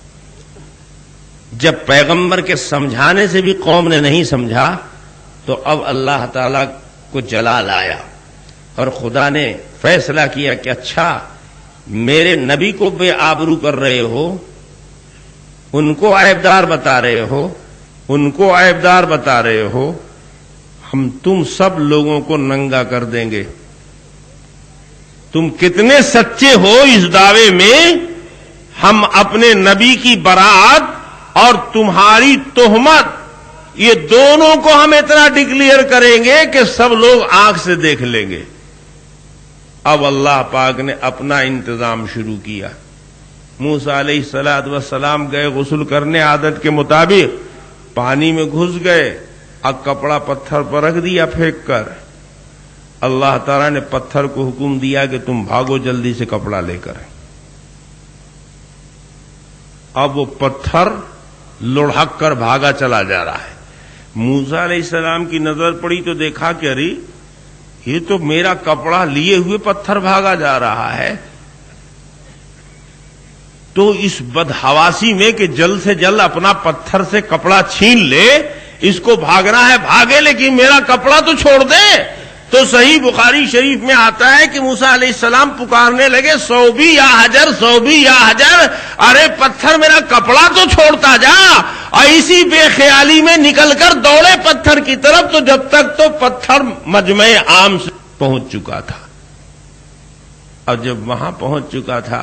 جب پیغمبر کے سمجھانے سے بھی قوم نے نہیں سمجھا تو اب اللہ تعالی کو جلال آیا اور خدا نے فیصلہ کیا کہ اچھا، میرے نبی کو بے آبرو کر رہے ہو، ان کو عیبدار بتا رہے ہو، ہم تم سب لوگوں کو ننگا کر دیں گے. تم کتنے سچے ہو اس دعوے میں، ہم اپنے نبی کی برات اور تمہاری تہمت، یہ دونوں کو ہم اتنا ڈکلیئر کریں گے کہ سب لوگ آنکھ سے دیکھ لیں گے. اب اللہ پاک نے اپنا انتظام شروع کیا. موسیٰ علیہ السلام گئے غسل کرنے عادت کے مطابق، پانی میں گھس گئے، اب کپڑا پتھر پر رکھ دیا پھینک کر. اللہ تعالیٰ نے پتھر کو حکم دیا کہ تم بھاگو جلدی سے کپڑا لے کر. اب وہ پتھر لڑھک کر بھاگا چلا جا رہا ہے. موسیٰ علیہ السلام کی نظر پڑی تو دیکھا کہ ارے یہ تو میرا کپڑا لیے ہوئے پتھر بھاگا جا رہا ہے. تو اس بدحواسی میں کہ جلد سے جلد اپنا پتھر سے کپڑا چھین لے، اس کو بھاگنا ہے بھاگے، لیکن میرا کپڑا تو چھوڑ دے. تو صحیح بخاری شریف میں آتا ہے کہ موسیٰ علیہ السلام پکارنے لگے، صوبی یا حجر، صوبی یا حجر، ارے پتھر میرا کپڑا تو چھوڑتا جا. اور اسی بے خیالی میں نکل کر دوڑے پتھر کی طرف، تو جب تک تو پتھر مجمع عام سے پہنچ چکا تھا. اور جب وہاں پہنچ چکا تھا،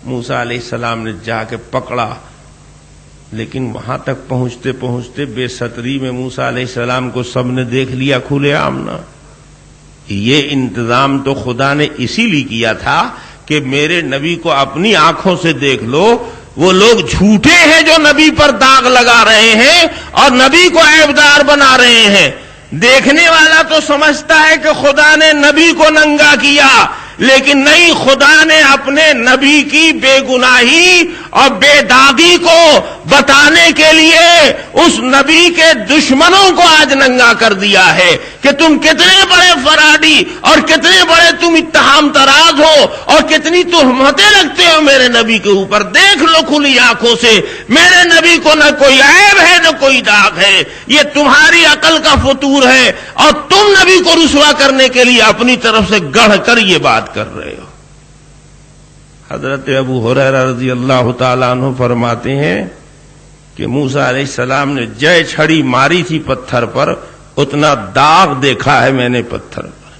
موسیٰ علیہ السلام نے جا کے پکڑا. لیکن وہاں تک پہنچتے پہنچتے بے ستری میں موسیٰ علیہ السلام کو سب نے دیکھ لیا کھلے عام. یہ انتظام تو خدا نے اسی لیے کیا تھا کہ میرے نبی کو اپنی آنکھوں سے دیکھ لو. وہ لوگ جھوٹے ہیں جو نبی پر داغ لگا رہے ہیں اور نبی کو عیبدار بنا رہے ہیں. دیکھنے والا تو سمجھتا ہے کہ خدا نے نبی کو ننگا کیا، لیکن نہیں، خدا نے اپنے نبی کی بے گناہی اور بے داغی کو بتانے کے لیے اس نبی کے دشمنوں کو آج ننگا کر دیا ہے کہ تم کتنے بڑے فراڈی اور کتنے بڑے تم اتہام تراز ہو اور کتنی تہمتیں رکھتے ہو میرے نبی کے اوپر. دیکھ لو کھلی آنکھوں سے، میرے نبی کو نہ کوئی عیب ہے نہ کوئی داغ ہے. یہ تمہاری عقل کا فطور ہے اور تم نبی کو رسوا کرنے کے لیے اپنی طرف سے گڑھ کر یہ بات کر رہے ہو. حضرت ابو ہریرہ رضی اللہ تعالیٰ عنہ فرماتے ہیں کہ موسیٰ علیہ السلام نے جے چھڑی ماری تھی پتھر پر، اتنا داغ دیکھا ہے میں نے پتھر پر.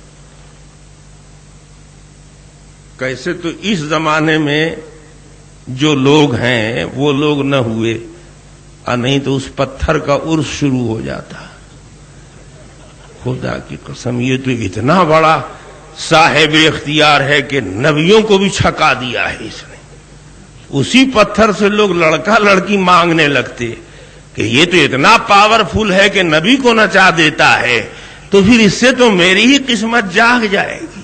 کیسے تو اس زمانے میں جو لوگ ہیں وہ لوگ نہ ہوئے، اور نہیں تو اس پتھر کا عرس شروع ہو جاتا. خدا کی قسم، یہ تو اتنا بڑا صاحب اختیار ہے کہ نبیوں کو بھی چھکا دیا ہے اس نے. اسی پتھر سے لوگ لڑکا لڑکی مانگنے لگتے کہ یہ تو اتنا پاورفل ہے کہ نبی کو نچا دیتا ہے، تو پھر اس سے تو میری ہی قسمت جاگ جائے گی.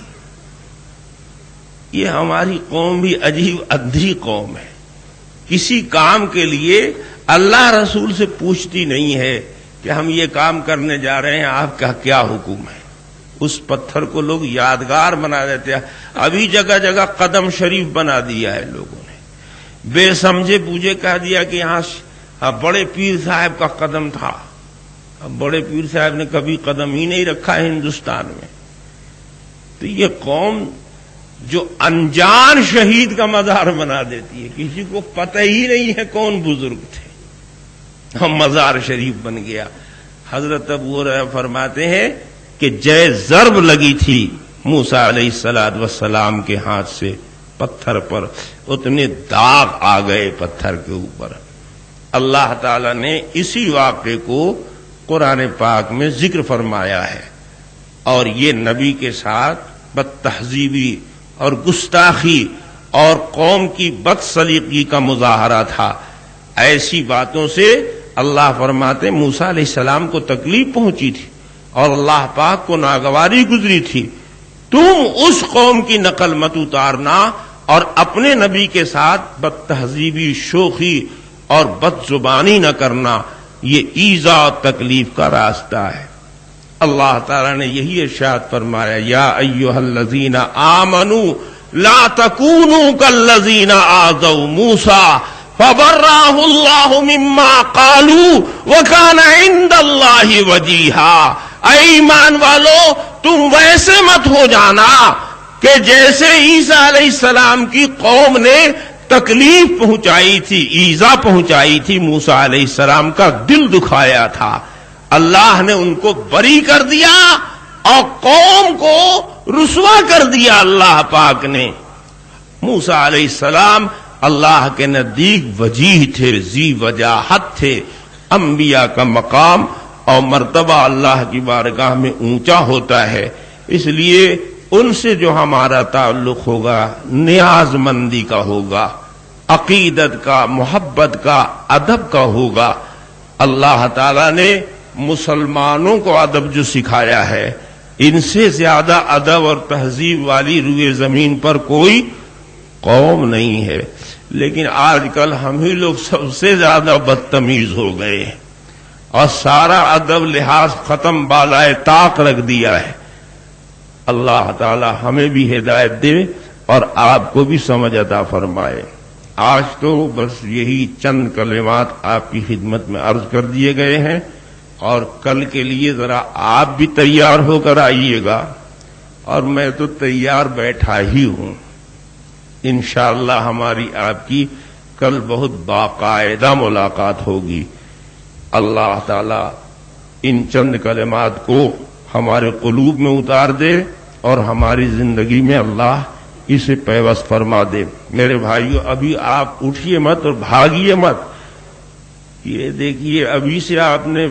یہ ہماری قوم بھی عجیب اندھی قوم ہے. کسی کام کے لیے اللہ رسول سے پوچھتی نہیں ہے کہ ہم یہ کام کرنے جا رہے ہیں، آپ کا کیا حکم ہے. اس پتھر کو لوگ یادگار بنا دیتے ہیں. ابھی جگہ جگہ قدم شریف بنا دیا ہے لوگوں نے. بے سمجھے بوجھے کہہ دیا کہ یہاں بڑے پیر صاحب کا قدم تھا. اب بڑے پیر صاحب نے کبھی قدم ہی نہیں رکھا ہے ہندوستان میں. تو یہ قوم جو انجان شہید کا مزار بنا دیتی ہے، کسی کو پتہ ہی نہیں ہے کون بزرگ تھے، ہم مزار شریف بن گیا۔ حضرت ابو ہریرہ فرماتے ہیں کہ جے ضرب لگی تھی موسیٰ علیہ السلام کے ہاتھ سے پتھر پر، اتنے داغ آ گئے پتھر کے اوپر۔ اللہ تعالی نے اسی واقعے کو قرآن پاک میں ذکر فرمایا ہے، اور یہ نبی کے ساتھ بدتہذیبی اور گستاخی اور قوم کی بدسلیقگی کا مظاہرہ تھا۔ ایسی باتوں سے اللہ فرماتے موسیٰ علیہ السلام کو تکلیف پہنچی تھی اور اللہ پاک کو ناگواری گزری تھی، تم اس قوم کی نقل مت اتارنا اور اپنے نبی کے ساتھ بدتہذیبی، شوخی اور بد زبانی نہ کرنا، یہ ایذا اور تکلیف کا راستہ ہے۔ اللہ تعالیٰ نے یہی ارشاد فرمایا، یا ایھا الذین آمنوا لا تکونوا کالذین آذوا موسیٰ فبرأہ اللہ مما قالوا وکان عند اللہ وجیہا۔ اے ایمان والو، تم ویسے مت ہو جانا کہ جیسے عیسیٰ علیہ السلام کی قوم نے تکلیف پہنچائی تھی، ایذا پہنچائی تھی، موسیٰ علیہ السلام کا دل دکھایا تھا، اللہ نے ان کو بری کر دیا اور قوم کو رسوا کر دیا۔ اللہ پاک نے موسیٰ علیہ السلام اللہ کے نزدیک وجیہ تھے، ذی وجاہت تھے۔ انبیاء کا مقام اور مرتبہ اللہ کی بارگاہ میں اونچا ہوتا ہے، اس لیے ان سے جو ہمارا تعلق ہوگا نیاز مندی کا ہوگا، عقیدت کا، محبت کا، ادب کا ہوگا۔ اللہ تعالیٰ نے مسلمانوں کو ادب جو سکھایا ہے، ان سے زیادہ ادب اور تہذیب والی روئے زمین پر کوئی قوم نہیں ہے، لیکن آج کل ہم ہی لوگ سب سے زیادہ بدتمیز ہو گئے ہیں اور سارا ادب لحاظ ختم، بالائے طاق رکھ دیا ہے۔ اللہ تعالی ہمیں بھی ہدایت دے اور آپ کو بھی سمجھ عطا فرمائے۔ آج تو بس یہی چند کلمات آپ کی خدمت میں عرض کر دیے گئے ہیں، اور کل کے لیے ذرا آپ بھی تیار ہو کر آئیے گا، اور میں تو تیار بیٹھا ہی ہوں۔ انشاءاللہ ہماری آپ کی کل بہت باقاعدہ ملاقات ہوگی۔ اللہ تعالی ان چند کلمات کو ہمارے قلوب میں اتار دے اور ہماری زندگی میں اللہ اسے پیوست فرما دے۔ میرے بھائیو، ابھی آپ اٹھیے مت اور بھاگیے مت، یہ دیکھیے ابھی سے آپ نے